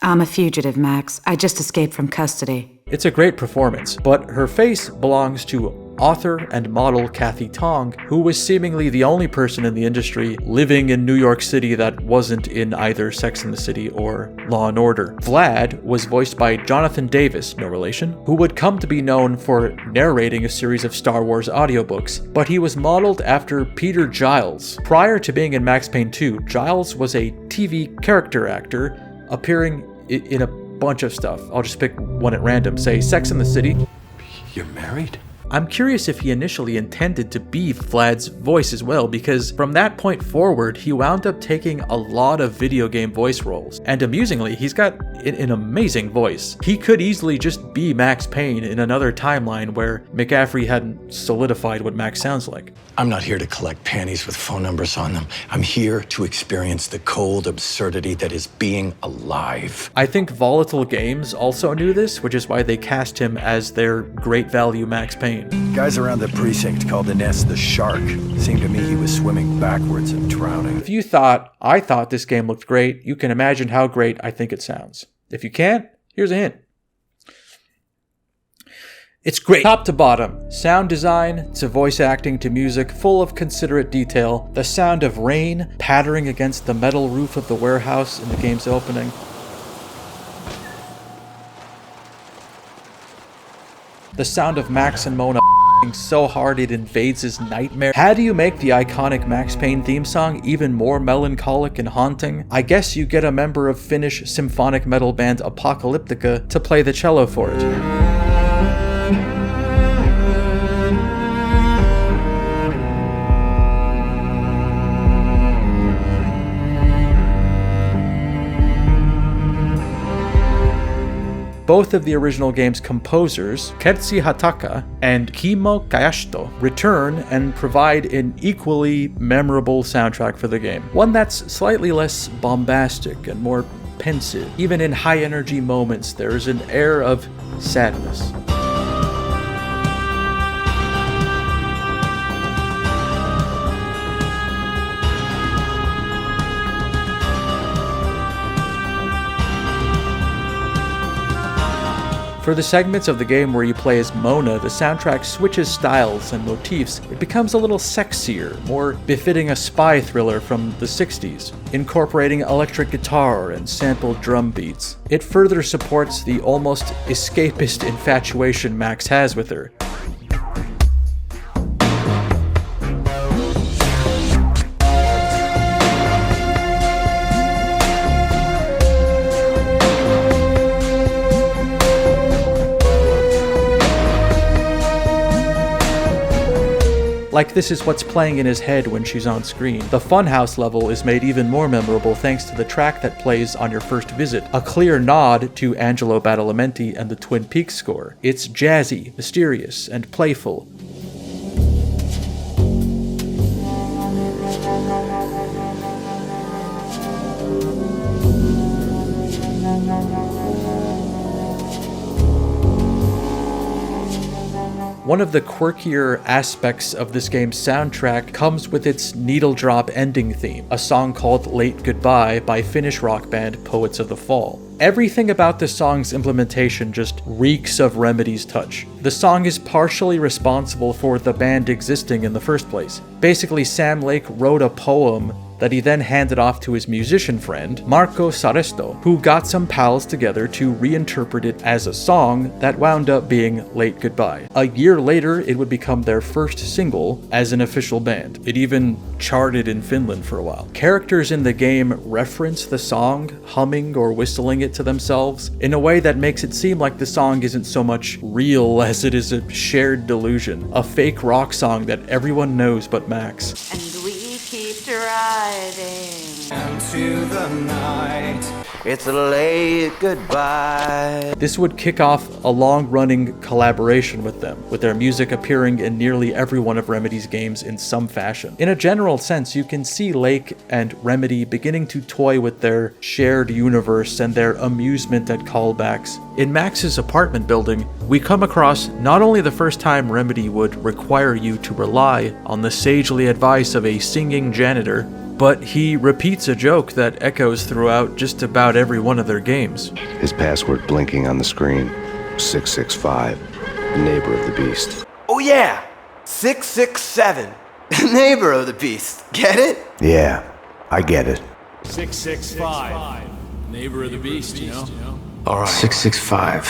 I'm a fugitive, Max. I just escaped from custody. It's a great performance, but her face belongs to author and model Kathy Tong, who was seemingly the only person in the industry living in New York City that wasn't in either Sex and the City or Law & Order. Vlad was voiced by Jonathan Davis, no relation, who would come to be known for narrating a series of Star Wars audiobooks, but he was modeled after Peter Giles. Prior to being in Max Payne 2, Giles was a TV character actor appearing in a bunch of stuff. I'll just pick one at random, say Sex and the City. You're married? I'm curious if he initially intended to be Vlad's voice as well, because from that point forward, he wound up taking a lot of video game voice roles. And amusingly, he's got an amazing voice. He could easily just be Max Payne in another timeline where McCaffrey hadn't solidified what Max sounds like. I'm not here to collect panties with phone numbers on them. I'm here to experience the cold absurdity that is being alive. I think Volatile Games also knew this, which is why they cast him as their great value Max Payne. Guys around the precinct called the nest the Shark. Seemed to me he was swimming backwards and drowning. If you I thought this game looked great, you can imagine how great I think it sounds. If you can't, here's a hint. It's great. Top to bottom. Sound design to voice acting to music, full of considerate detail. The sound of rain pattering against the metal roof of the warehouse in the game's opening. The sound of Max and Mona so hard it invades his nightmare. How do you make the iconic Max Payne theme song even more melancholic and haunting? I guess you get a member of Finnish symphonic metal band Apocalyptica to play the cello for it. Both of the original game's composers, Kertsi Hataka and Kimmo Kayashito, return and provide an equally memorable soundtrack for the game. One that's slightly less bombastic and more pensive. Even in high-energy moments, there is an air of sadness. For the segments of the game where you play as Mona, the soundtrack switches styles and motifs. It becomes a little sexier, more befitting a spy thriller from the 60s, incorporating electric guitar and sampled drum beats. It further supports the almost escapist infatuation Max has with her. like this is what's playing in his head when she's on screen. The Funhouse level is made even more memorable thanks to the track that plays on your first visit, a clear nod to Angelo Badalamenti and the Twin Peaks score. It's jazzy, mysterious, and playful. One of the quirkier aspects of this game's soundtrack comes with its needle drop ending theme, a song called Late Goodbye by Finnish rock band Poets of the Fall. Everything about the song's implementation just reeks of Remedy's touch. The song is partially responsible for the band existing in the first place. Basically, Sam Lake wrote a poem that he then handed off to his musician friend, Marco Saresto, who got some pals together to reinterpret it as a song that wound up being Late Goodbye. A year later, it would become their first single as an official band. It even charted in Finland for a while. Characters in the game reference the song, humming or whistling it to themselves, in a way that makes it seem like the song isn't so much real as it is a shared delusion, a fake rock song that everyone knows but Max. And we keep driving into the night. It's a late goodbye. This would kick off a long-running collaboration with them, with their music appearing in nearly every one of Remedy's games in some fashion. In a general sense, you can see Lake and Remedy beginning to toy with their shared universe and their amusement at callbacks. In Max's apartment building, we come across not only the first time Remedy would require you to rely on the sagely advice of a singing janitor, but he repeats a joke that echoes throughout just about every one of their games. His password blinking on the screen. 665. The neighbor of the beast. Oh yeah! 667. Neighbor of the beast. Get it? Yeah, I get it. 665. Neighbor of the beast, you know? All right. 665.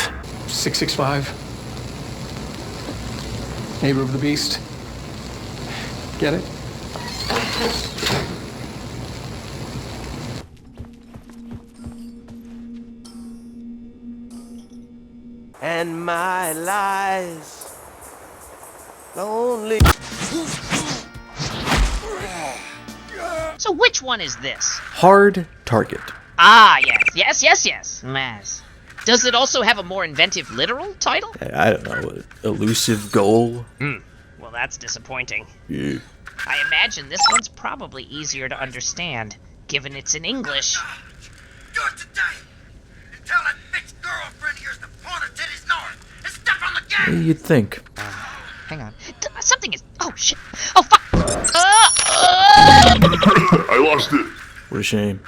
665. Neighbor of the beast. Get it? And my lies lonely. So which one is this? Hard Target. Ah, yes. Mass. Does it also have a more inventive literal title? I don't know, Elusive Goal? Well, that's disappointing. Yeah. I imagine this one's probably easier to understand, given it's in English. Do it today! And tell that bitch girlfriend of yours to point her titties north and step on the gas! You'd think. Hang on. Something is... Oh, shit. Oh, fuck! I lost it. What a shame.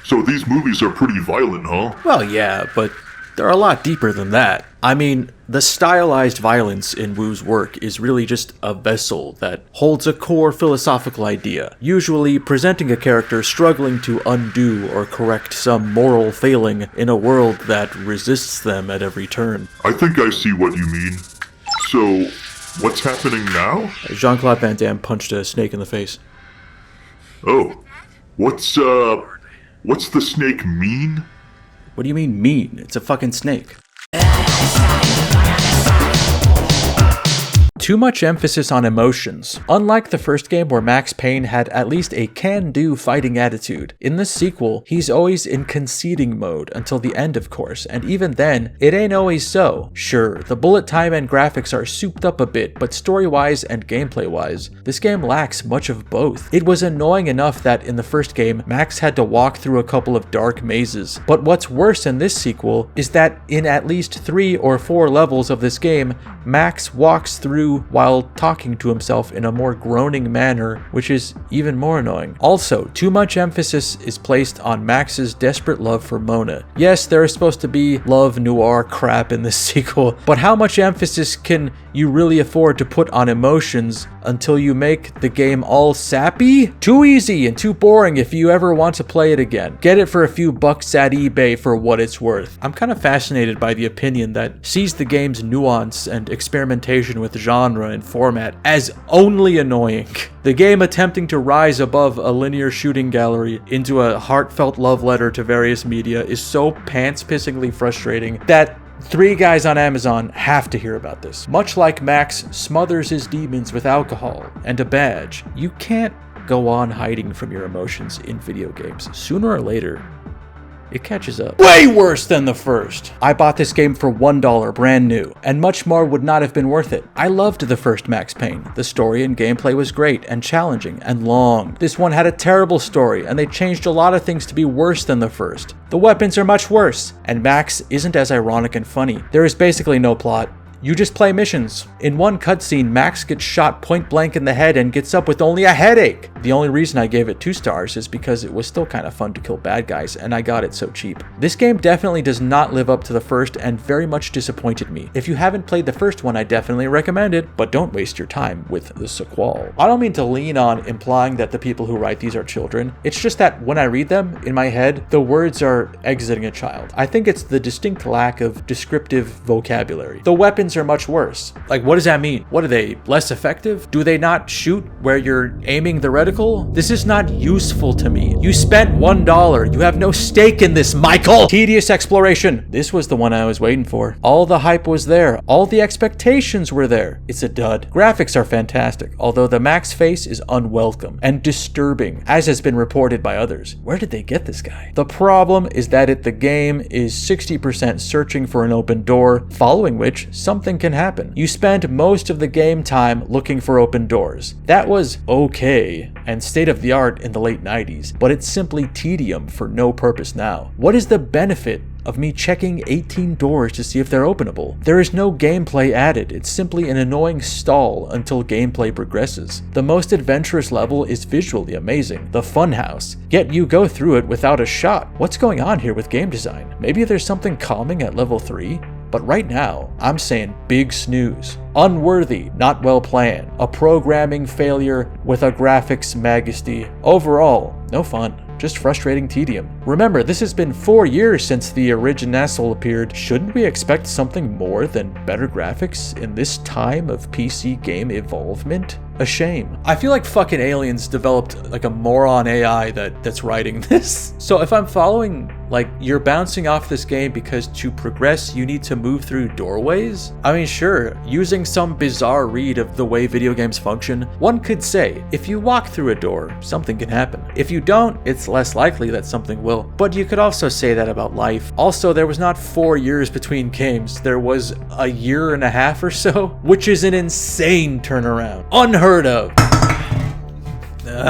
So these movies are pretty violent, huh? Well, yeah, but they're a lot deeper than that. I mean, the stylized violence in Wu's work is really just a vessel that holds a core philosophical idea, usually presenting a character struggling to undo or correct some moral failing in a world that resists them at every turn. I think I see what you mean. So, what's happening now? Jean-Claude Van Damme punched a snake in the face. Oh, what's the snake mean? What do you mean mean? It's a fucking snake. Too much emphasis on emotions. Unlike the first game where Max Payne had at least a can-do fighting attitude, in the sequel, he's always in conceding mode until the end, of course, and even then, it ain't always so. Sure, the bullet time and graphics are souped up a bit, but story-wise and gameplay-wise, this game lacks much of both. It was annoying enough that in the first game, Max had to walk through a couple of dark mazes, but what's worse in this sequel is that in at least 3 or 4 levels of this game, Max walks through while talking to himself in a more groaning manner, which is even more annoying. Also, too much emphasis is placed on Max's desperate love for Mona. Yes, there is supposed to be love noir crap in this sequel, but how much emphasis can you really afford to put on emotions until you make the game all sappy? Too easy and too boring if you ever want to play it again. Get it for a few bucks at eBay for what it's worth. I'm kind of fascinated by the opinion that sees the game's nuance and experimentation with genre and format as only annoying. The game attempting to rise above a linear shooting gallery into a heartfelt love letter to various media is so pants-pissingly frustrating that 3 guys on Amazon have to hear about this. Much like Max smothers his demons with alcohol and a badge, you can't go on hiding from your emotions in video games. Sooner or later, it catches up. Way worse than the first! I bought this game for $1 brand new, and much more would not have been worth it. I loved the first Max Payne. The story and gameplay was great and challenging and long. This one had a terrible story, and they changed a lot of things to be worse than the first. The weapons are much worse, and Max isn't as ironic and funny. There is basically no plot. You just play missions. In one cutscene, Max gets shot point blank in the head and gets up with only a headache. The only reason I gave it 2 stars is because it was still kind of fun to kill bad guys, and I got it so cheap. This game definitely does not live up to the first and very much disappointed me. If you haven't played the first one, I definitely recommend it, but don't waste your time with the sequel. I don't mean to lean on implying that the people who write these are children. It's just that when I read them, in my head, the words are exiting a child. I think it's the distinct lack of descriptive vocabulary. The weapons are much worse. Like, what does that mean? What are they, less effective? Do they not shoot where you're aiming the reticle? This is not useful to me. You spent $1. You have no stake in this, Michael! Tedious exploration. This was the one I was waiting for. All the hype was there. All the expectations were there. It's a dud. Graphics are fantastic, although the Max face is unwelcome and disturbing, as has been reported by others. Where did they get this guy? The problem is that the game is 60% searching for an open door, following which something can happen. You spend most of the game time looking for open doors. That was okay and state of the art in the late 90s, but it's simply tedium for no purpose now. What is the benefit of me checking 18 doors to see if they're openable? There is no gameplay added. It's simply an annoying stall until gameplay progresses. The most adventurous level is visually amazing, the funhouse, yet you go through it without a shot. What's going on here with game design? Maybe there's something calming at level 3? But right now, I'm saying big snooze. Unworthy, not well planned. A programming failure with a graphics majesty. Overall, no fun. Just frustrating tedium. Remember, this has been 4 years since the original appeared. Shouldn't we expect something more than better graphics in this time of PC game evolvement? A shame. I feel like fucking aliens developed like a moron AI that's writing this. So if I'm following, like, you're bouncing off this game because to progress you need to move through doorways? I mean, sure, using some bizarre read of the way video games function, one could say, if you walk through a door, something can happen. If you don't, it's less likely that something will. But you could also say that about life. Also, there was not 4 years between games. There was a year and a half or so, which is an insane turnaround. Unheard of.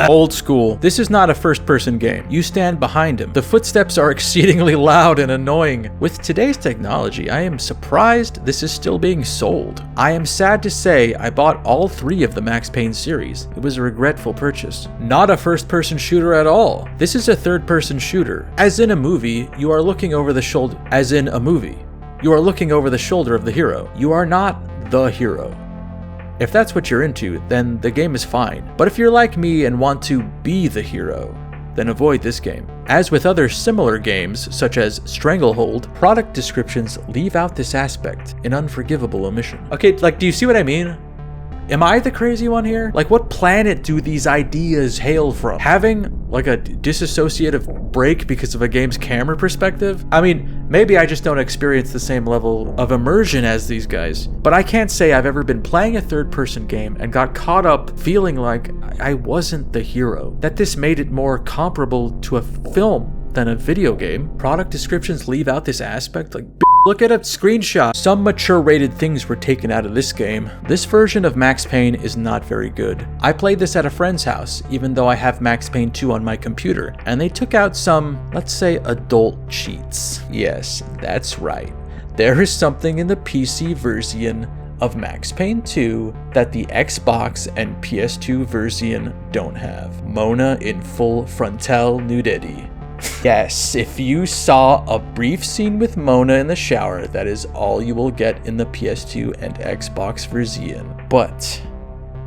Old school. This is not a first-person game. You stand behind him. The footsteps are exceedingly loud and annoying. With today's technology, I am surprised this is still being sold. I am sad to say I bought all 3 of the Max Payne series. It was a regretful purchase. Not a first-person shooter at all. This is a third-person shooter. As in a movie, you are looking over the shoulder. As in a movie, you are looking over the shoulder of the hero. You are not the hero. If that's what you're into, then the game is fine. But if you're like me and want to be the hero, then avoid this game. As with other similar games, such as Stranglehold, product descriptions leave out this aspect, an unforgivable omission. Okay, like, do you see what I mean? Am I the crazy one here? Like, what planet do these ideas hail from? Having, like, a disassociative break because of a game's camera perspective? I mean, maybe I just don't experience the same level of immersion as these guys, but I can't say I've ever been playing a third-person game and got caught up feeling like I wasn't the hero. That this made it more comparable to a film than a video game. Product descriptions leave out this aspect, like, look at a screenshot. Some mature rated things were taken out of this game. This version of Max Payne is not very good. I played this at a friend's house, even though I have Max Payne 2 on my computer, and they took out some, let's say, adult cheats. Yes, that's right. There is something in the PC version of Max Payne 2 that the Xbox and PS2 version don't have. Mona in full frontal nudity. Yes, if you saw a brief scene with Mona in the shower, that is all you will get in the PS2 and Xbox version. But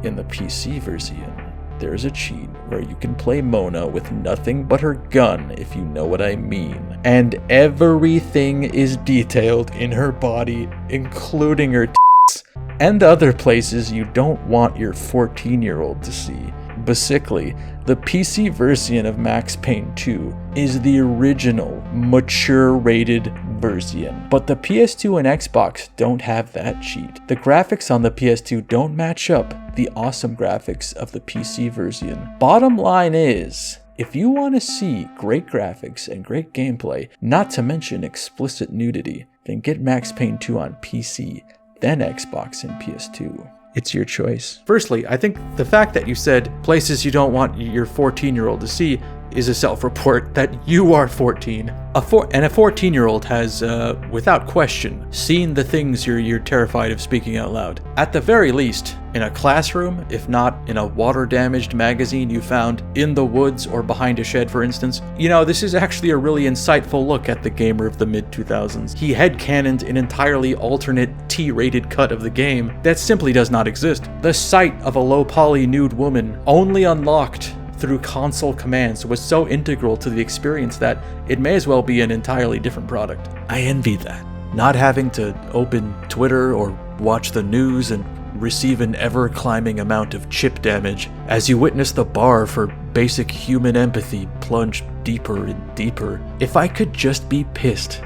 in the PC version, there's a cheat where you can play Mona with nothing but her gun, if you know what I mean. And everything is detailed in her body, including her tits, and other places you don't want your 14-year-old to see. Basically, the PC version of Max Payne 2 is the original, mature-rated version. But the PS2 and Xbox don't have that cheat. The graphics on the PS2 don't match up the awesome graphics of the PC version. Bottom line is, if you want to see great graphics and great gameplay, not to mention explicit nudity, then get Max Payne 2 on PC, then Xbox and PS2. It's your choice. Firstly, I think the fact that you said places you don't want your 14-year-old to see is a self-report that you are 14. And a 14-year-old has, without question, seen the things you're terrified of speaking out loud. At the very least, in a classroom, if not in a water-damaged magazine you found in the woods or behind a shed, for instance. You know, this is actually a really insightful look at the gamer of the mid-2000s. He headcanoned an entirely alternate T-rated cut of the game that simply does not exist. The sight of a low-poly nude woman only unlocked through console commands was so integral to the experience that it may as well be an entirely different product. I envy that. Not having to open Twitter or watch the news and receive an ever-climbing amount of chip damage as you witness the bar for basic human empathy plunge deeper and deeper. If I could just be pissed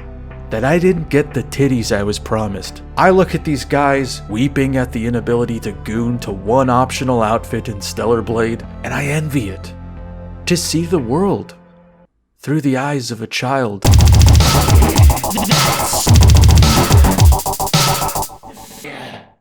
that I didn't get the titties I was promised. I look at these guys weeping at the inability to goon to one optional outfit in Stellar Blade, and I envy it. To see the world through the eyes of a child.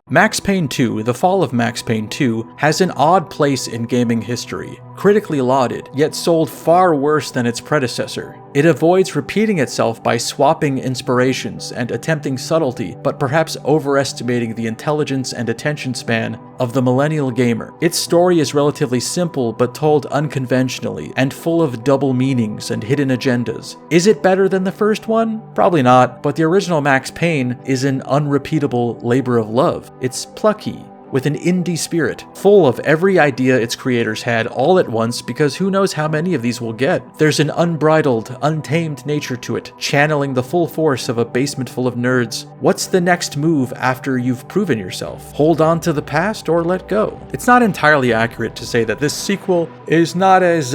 Max Payne 2, The Fall of Max Payne 2, has an odd place in gaming history. Critically lauded, yet sold far worse than its predecessor. It avoids repeating itself by swapping inspirations and attempting subtlety, but perhaps overestimating the intelligence and attention span of the millennial gamer. Its story is relatively simple but told unconventionally, and full of double meanings and hidden agendas. Is it better than the first one? Probably not, but the original Max Payne is an unrepeatable labor of love. It's plucky, with an indie spirit, full of every idea its creators had all at once, because who knows how many of these we'll get. There's an unbridled, untamed nature to it, channeling the full force of a basement full of nerds. What's the next move after you've proven yourself? Hold on to the past or let go? It's not entirely accurate to say that this sequel is not as,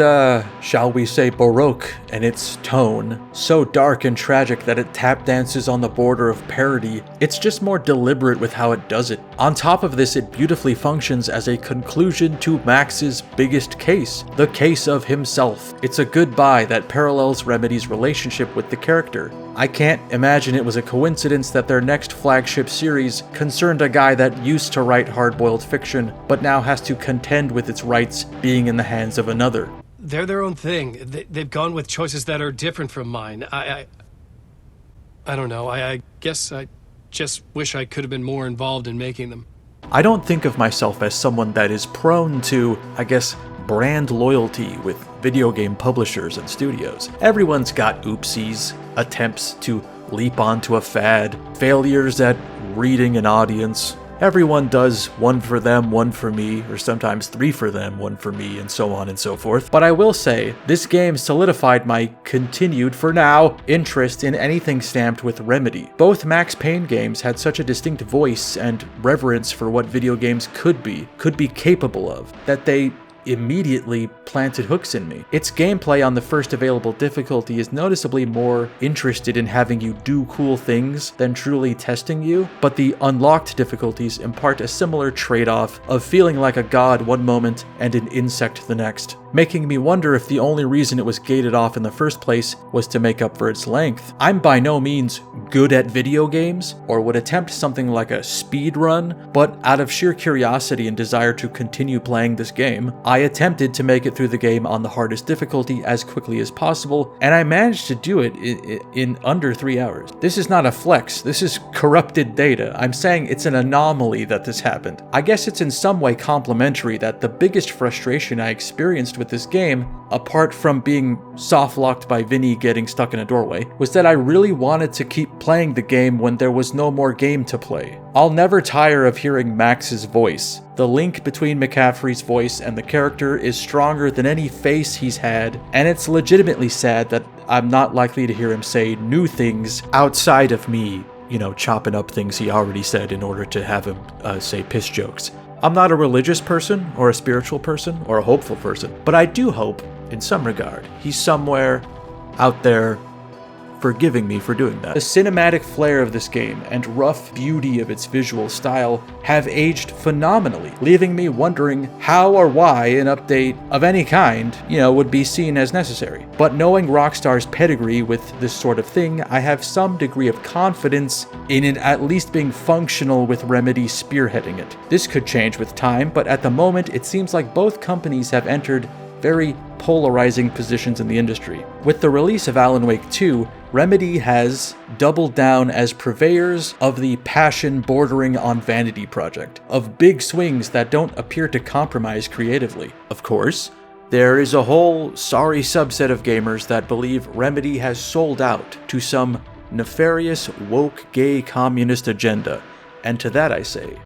shall we say, baroque in its tone, so dark and tragic that it tap dances on the border of parody. It's just more deliberate with how it does it. On top of this, it beautifully functions as a conclusion to Max's biggest case, the case of himself. It's a goodbye that parallels Remedy's relationship with the character. I can't imagine it was a coincidence that their next flagship series concerned a guy that used to write hard-boiled fiction, but now has to contend with its rights being in the hands of another. They're their own thing. They've gone with choices that are different from mine. I don't know. I guess I just wish I could have been more involved in making them. I don't think of myself as someone that is prone to, I guess, brand loyalty with video game publishers and studios. Everyone's got oopsies, attempts to leap onto a fad, failures at reading an audience. Everyone does one for them, one for me, or sometimes three for them, one for me, and so on and so forth. But I will say, this game solidified my continued, for now, interest in anything stamped with Remedy. Both Max Payne games had such a distinct voice and reverence for what video games could be capable of, that they immediately planted hooks in me. Its gameplay on the first available difficulty is noticeably more interested in having you do cool things than truly testing you, but the unlocked difficulties impart a similar trade-off of feeling like a god one moment and an insect the next, making me wonder if the only reason it was gated off in the first place was to make up for its length. I'm by no means good at video games, or would attempt something like a speed run, but out of sheer curiosity and desire to continue playing this game, I attempted to make it through the game on the hardest difficulty as quickly as possible, and I managed to do it in under 3 hours. This is not a flex, this is corrupted data. I'm saying it's an anomaly that this happened. I guess it's in some way complimentary that the biggest frustration I experienced with this game, apart from being soft-locked by Vinny getting stuck in a doorway, was that I really wanted to keep playing the game when there was no more game to play. I'll never tire of hearing Max's voice. The link between McCaffrey's voice and the character is stronger than any face he's had, and it's legitimately sad that I'm not likely to hear him say new things outside of me, chopping up things he already said in order to have him say piss jokes. I'm not a religious person, or a spiritual person, or a hopeful person, but I do hope, in some regard, he's somewhere out there forgiving me for doing that. The cinematic flair of this game and rough beauty of its visual style have aged phenomenally, leaving me wondering how or why an update of any kind, would be seen as necessary. But knowing Rockstar's pedigree with this sort of thing, I have some degree of confidence in it at least being functional with Remedy spearheading it. This could change with time, but at the moment it seems like both companies have entered very polarizing positions in the industry. With the release of Alan Wake 2, Remedy has doubled down as purveyors of the passion bordering on vanity project, of big swings that don't appear to compromise creatively. Of course, there is a whole sorry subset of gamers that believe Remedy has sold out to some nefarious woke gay communist agenda, and to that I say,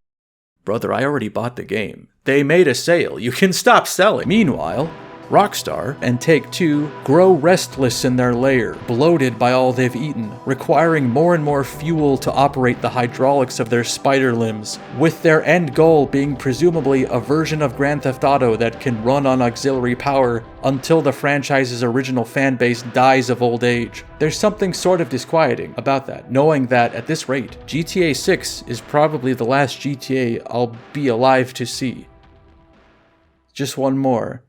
brother, I already bought the game. They made a sale, you can stop selling. Meanwhile, Rockstar and Take-Two grow restless in their lair, bloated by all they've eaten, requiring more and more fuel to operate the hydraulics of their spider limbs, with their end goal being presumably a version of Grand Theft Auto that can run on auxiliary power until the franchise's original fanbase dies of old age. There's something sort of disquieting about that, knowing that at this rate, GTA 6 is probably the last GTA I'll be alive to see. Just one more,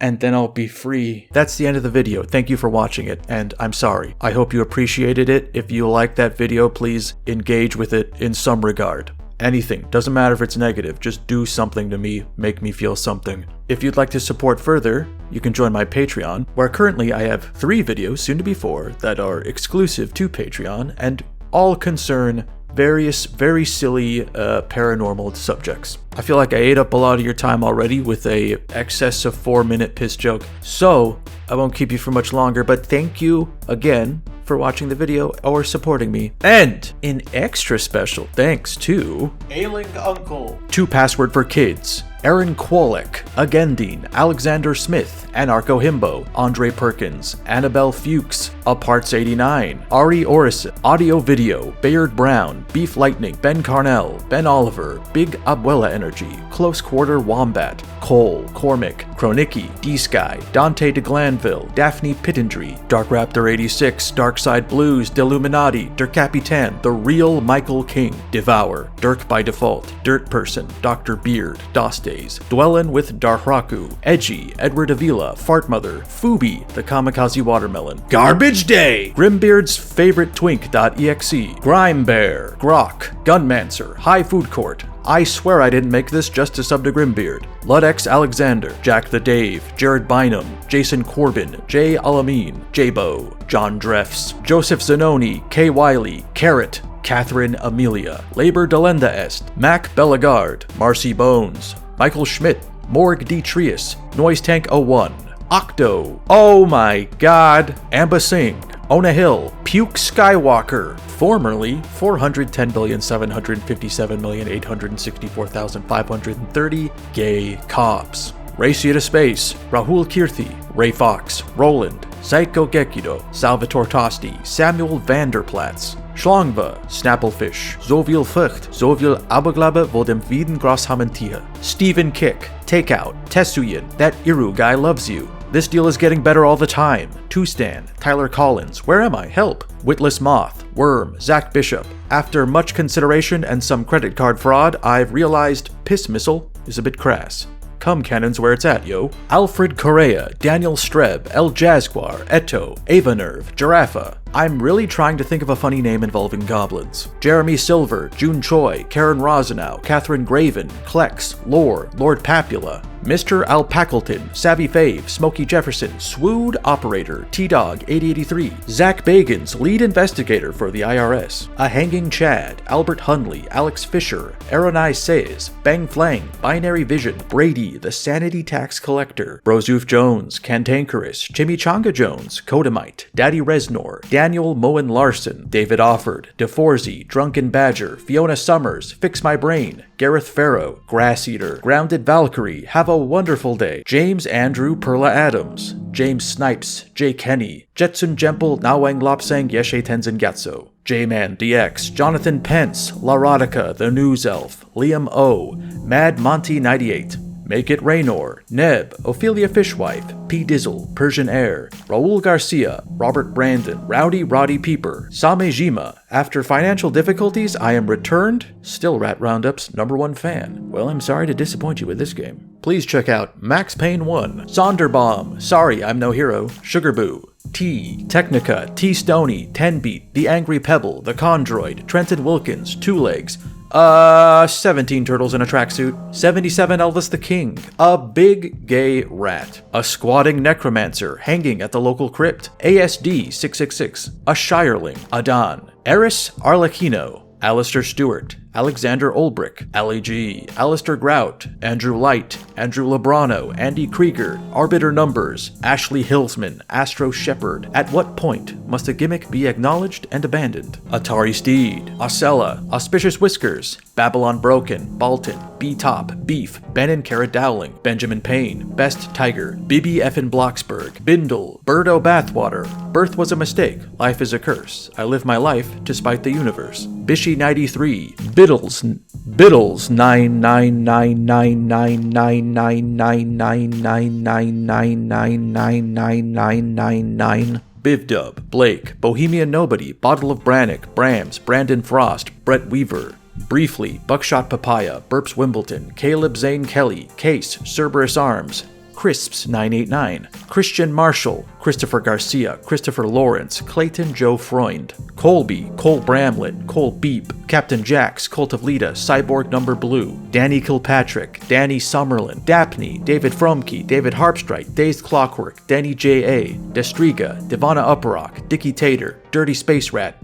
and then I'll be free. That's the end of the video. Thank you for watching it, and I'm sorry. I hope you appreciated it. If you liked that video, please engage with it in some regard. Anything, doesn't matter if it's negative, just do something to me, make me feel something. If you'd like to support further, you can join my Patreon, where currently I have 3 videos, soon to be 4, that are exclusive to Patreon, and all concern various very silly paranormal subjects. I feel like I ate up a lot of your time already with a excess of 4-minute piss joke, so I won't keep you for much longer, but thank you again for watching the video or supporting me. And an extra special thanks to Ailing Uncle, 2Password for Kids, Aaron Kwolek, Agendine, Alexander Smith, Anarcho Himbo, Andre Perkins, Annabelle Fuchs, Aparts 89, Ari Orison, Audio Video, Bayard Brown, Beef Lightning, Ben Carnell, Ben Oliver, Big Abuela Energy, Close Quarter Wombat, Cole, Cormick, Kronicki, D-Sky, Dante de Glanville, Daphne Pittendry, Dark Raptor 86, Darkside Blues, Deluminati, Der Capitan, The Real Michael King, Devour, Dirk by Default, Dirt Person, Dr. Beard, DOS Days, Dwellin' with Darhraku, Edgy, Edward Avila, Fartmother, Fubi, The Kamikaze Watermelon, Garbage Day, Grimbeard's Favorite Twink.exe, Grime Bear, Grok, Gunmancer, High Food Court, I swear I didn't make this just to sub to Grimbeard, Ludex Alexander, Jack the Dave, Jared Bynum, Jason Corbin, Jay Alameen, J-Bo, John Dreffs, Joseph Zanoni, Kay Wiley, Carrot, Catherine Amelia, Labor Delenda Est, Mac Bellegarde, Marcy Bones, Michael Schmidt, Morg D. Trius, Noise Tank 01, Octo, oh my god, Amba Singh, Ona Hill, Puke Skywalker, formerly 410,757,864,530 gay cops. Racia to Space, Rahul Kirthi, Ray Fox, Roland, Saiko Gekido, Salvatore Tosti, Samuel Vanderplatz, Schlongva, Snapplefish, Zovil Fucht, Zovil Aboglabe wo dem Wieden Grosshamentier, Stephen Kick, Takeout, Tessuyin, That Iru Guy Loves You, This Deal Is Getting Better All the Time, Two-Stan, Tyler Collins, Where Am I? Help, Witless Moth, Worm, Zach Bishop. After much consideration and some credit card fraud, I've realized Piss Missile is a bit crass. Cum Cannon's where it's at, yo. Alfred Correa, Daniel Streb, El Jaguar, Eto, Ava Nerve, Giraffa. I'm really trying to think of a funny name involving goblins. Jeremy Silver, June Choi, Karen Rosenau, Catherine Graven, Klex, Lore, Lord Papula, Mr. Alpackelton, Savvy Fave, Smokey Jefferson, Swood Operator, T-Dog 8083, Zach Bagans, Lead Investigator for the IRS, A Hanging Chad, Albert Hunley, Alex Fisher, Aronai Says, Bang Flang, Binary Vision, Brady, The Sanity Tax Collector, Brozoof Jones, Cantankerous, Chimichanga Jones, Kodamite, Daddy Resnor, Daniel Moen Larson, David Offord, DeForzi, Drunken Badger, Fiona Summers, Fix My Brain, Gareth Farrow, Grass Eater, Grounded Valkyrie, Have a Wonderful Day, James Andrew Perla Adams, James Snipes, Jake Henny, Jetsun Jempel, Nawang Lopsang, Yeshe Tenzin Gatso, J-Man DX, Jonathan Pence, La Rodica, The News Elf, Liam O, Mad Monty 98, Make It Raynor, Neb, Ophelia Fishwife, P. Dizzle, Persian Air, Raul Garcia, Robert Brandon, Rowdy Roddy Peeper, Same Jima. After financial difficulties, I am returned. Still Rat Roundup's #1 fan. Well, I'm sorry to disappoint you with this game. Please check out Max Payne 1, Sonderbaum, Sorry I'm No Hero, Sugarboo, T, Technica, T Stony, 10-Beat, The Angry Pebble, The Condroid, Trenton Wilkins, Two Legs, 17 turtles in a tracksuit, 77 Elvis the King, a big gay rat, a squatting necromancer hanging at the local crypt, ASD 666, a shireling, Adan, Eris Arlecchino, Alistair Stewart, Alexander Olbrich, Ali G, Alistair Grout, Andrew Light, Andrew Lebrano, Andy Krieger, Arbiter Numbers, Ashley Hillsman, Astro Shepherd. At what point must a gimmick be acknowledged and abandoned? Atari Steed, Osella, Auspicious Whiskers, Babylon Broken, Balton, B-Top, Beef, Ben and Carrot Dowling, Benjamin Payne, Best Tiger, Bibi Effin Blocksberg, Bindle, Birdo Bathwater, Birth Was a Mistake, Life is a Curse, I Live My Life to Spite the Universe, Bishy 93, Biddles 99999999999999999. Bivdub, Blake, Bohemian Nobody, Bottle of Brannick, Brams, Brandon Frost, Brett Weaver. Briefly, Buckshot Papaya, Burps Wimbledon, Caleb Zane Kelly, Case, Cerberus Arms, Crisps 989, Christian Marshall, Christopher Garcia, Christopher Lawrence, Clayton Joe Freund, Colby, Cole Bramlett, Cole Beep, Captain Jax, Cult of Lita, Cyborg Number Blue, Danny Kilpatrick, Danny Summerlin, Daphne, David Fromke, David Harpstrite, Dazed Clockwork, Denny J.A., Destriga, Devana Upperock, Dickie Tater, Dirty Space Rat,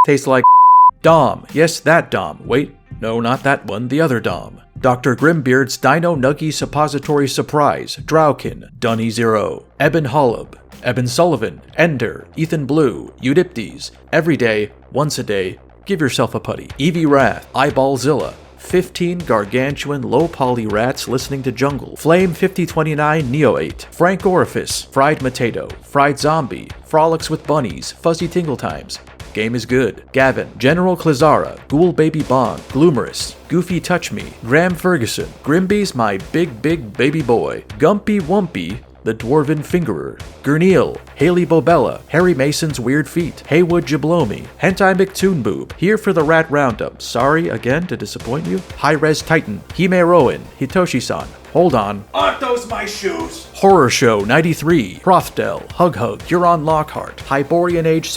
Tastes Like Dom, yes that Dom, wait, no not that one, the other Dom. Dr. Grimbeard's Dino Nuggy Suppository Surprise, Drowkin, Dunny Zero, Eben Hollub, Eben Sullivan, Ender, Ethan Blue, Eudiptes, Everyday, Once a Day, Give Yourself a Putty, Evie Wrath, Eyeballzilla, 15 gargantuan low-poly rats listening to Jungle, Flame 5029 Neo 8, Frank Orifice, Fried Potato, Fried Zombie, Frolics with Bunnies, Fuzzy Tingle Times, Game is Good, Gavin, General Klazara, Ghoul Baby Bond, Gloomerous, Goofy Touch Me, Graham Ferguson, Grimby's My Big Baby Boy, Gumpy Wumpy, The Dwarven Fingerer, Gurneal, Haley Bobella, Harry Mason's Weird Feet, Haywood Jablomi, Hentai McToonboob, here for the Rat Roundup, sorry again to disappoint you, High-Res Titan, Hime Rowan, Hitoshi-san, hold on. Aren't those my shoes? Horror Show 93, Prothdell, Hug, Huron Lockhart, Hyborian Age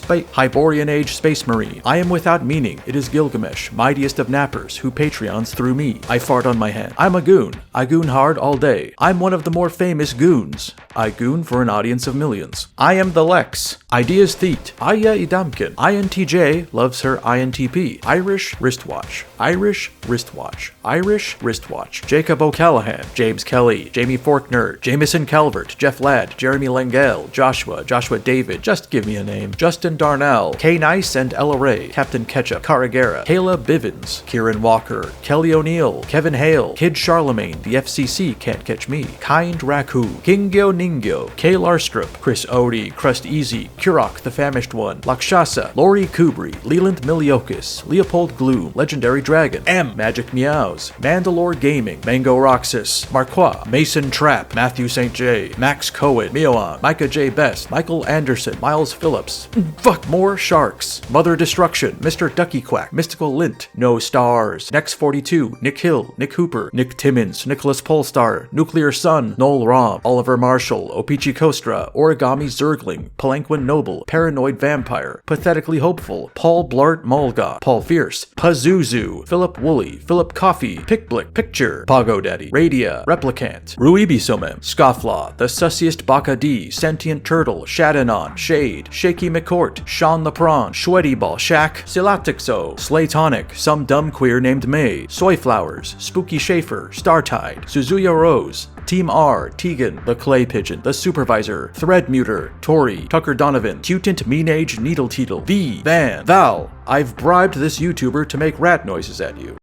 Space Marine. I am without meaning, it is Gilgamesh, mightiest of nappers, who Patreons through me. I fart on my hand. I'm a goon. I goon hard all day. I'm one of the more famous goons. I goon for an audience of millions. I am the Lex. Ideas Theet. Aya Idamkin. INTJ loves her INTP. Irish wristwatch. Irish wristwatch. Irish wristwatch. Jacob O'Callahan. James Kelly. Jamie Forkner. Jameson Calvert. Jeff Ladd. Jeremy Langell. Joshua David. Just give me a name. Justin Darnell. K Nice and Ella Ray. Captain Ketchup. Carragera. Kayla Bivens. Kieran Walker. Kelly O'Neill. Kevin Hale. Kid Charlemagne. The FCC can't catch me. Kind Raku. Kingyo Ningyo. Kay Larstrup. Chris Odie. Crust Easy. Kurok the Famished One. Lakshasa. Lori Kubri. Leland Miliokis. Leopold Gloom. Legendary Dragon. M. Magic Meows. Mandalore Gaming. Mango Roxas. Marquois. Mason Trapp. Matthew St. J. Max Cohen. Mioan. Micah J. Best. Michael Anderson. Miles Phillips. Fuck more sharks. Mother Destruction. Mr. Ducky Quack. Mystical Lint. No Stars. Next 42. Nick Hill. Nick Hooper. Nick Timmons. Nicholas Polestar. Nuclear Sun. Noel Rom. Oliver Marshall. Opichi Kostra. Origami Zergling. Palanquin Noble. Paranoid Vampire. Pathetically Hopeful. Paul Blart Mulga. Paul Fierce. Pazuzu. Philip Woolley. Philip Coffee. Pickblick. Picture. Pago Daddy. Radia. Replicant. Ruibi Somem. Scofflaw. The Sussiest Baka D. Sentient Turtle. Shadanon. Shade. Shaky McCourt. Sean the Prawn. Sweaty Ball Shack. Silatixo. Slaytonic. Some dumb queer named May. Soy Flowers. Spooky Schaefer. Startide. Suzuya Rose. Team R, Tegan, the Clay Pigeon, the Supervisor, Threadmuter, Tori, Tucker Donovan, Cutant Meanage Needle Teetle, V, Van, Val. I've bribed this YouTuber to make rat noises at you.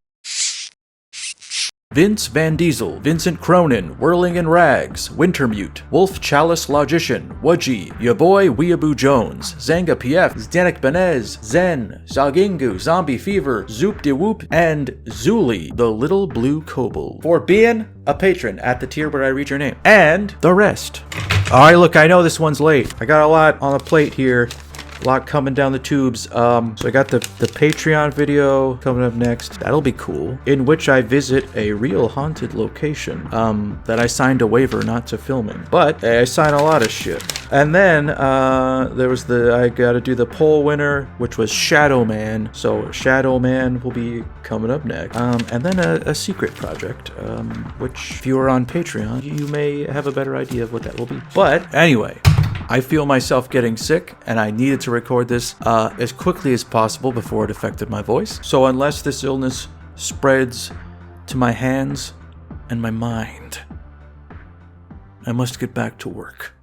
Vince Van Diesel, Vincent Cronin, Whirling in Rags, Wintermute, Wolf Chalice Logician, Wudgie, Your Boy Weeaboo Jones, Zanga PF, Zdenek Benez, Zen, Zagingu, Zombie Fever, Zoop de Whoop, and Zuli, the Little Blue Kobold, for being a patron at the tier where I read your name. And the rest. Alright, look, I know this one's late. I got a lot on the plate here. A lot coming down the tubes. So I got the Patreon video coming up next. That'll be cool. In which I visit a real haunted location that I signed a waiver not to film in. But I sign a lot of shit. And then there was I gotta do the poll winner, which was Shadow Man. So Shadow Man will be coming up next. And then a secret project, which if you are on Patreon, you may have a better idea of what that will be. But anyway, I feel myself getting sick, and I needed to record this as quickly as possible before it affected my voice. So unless this illness spreads to my hands and my mind, I must get back to work.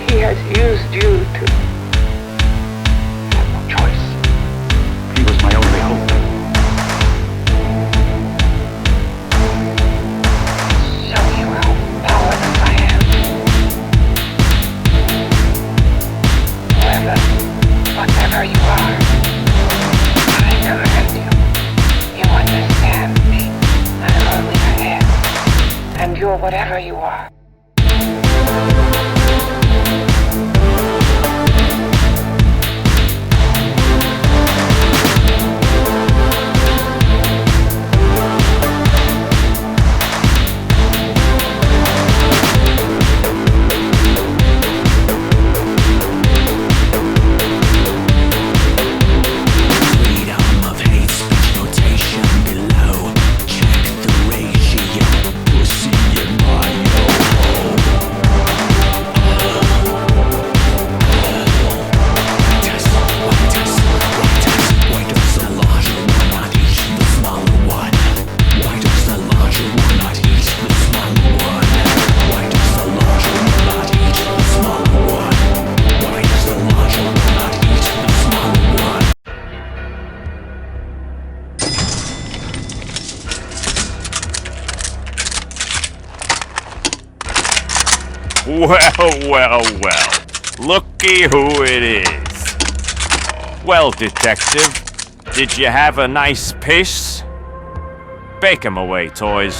He has used you to have no choice. He was my only hope. Show you how powerless I am. Whatever you are, I command you. You understand me. I'm only a head, and you're whatever you are. Well. Looky who it is. Well, detective, did you have a nice piss? Bake 'em away, toys.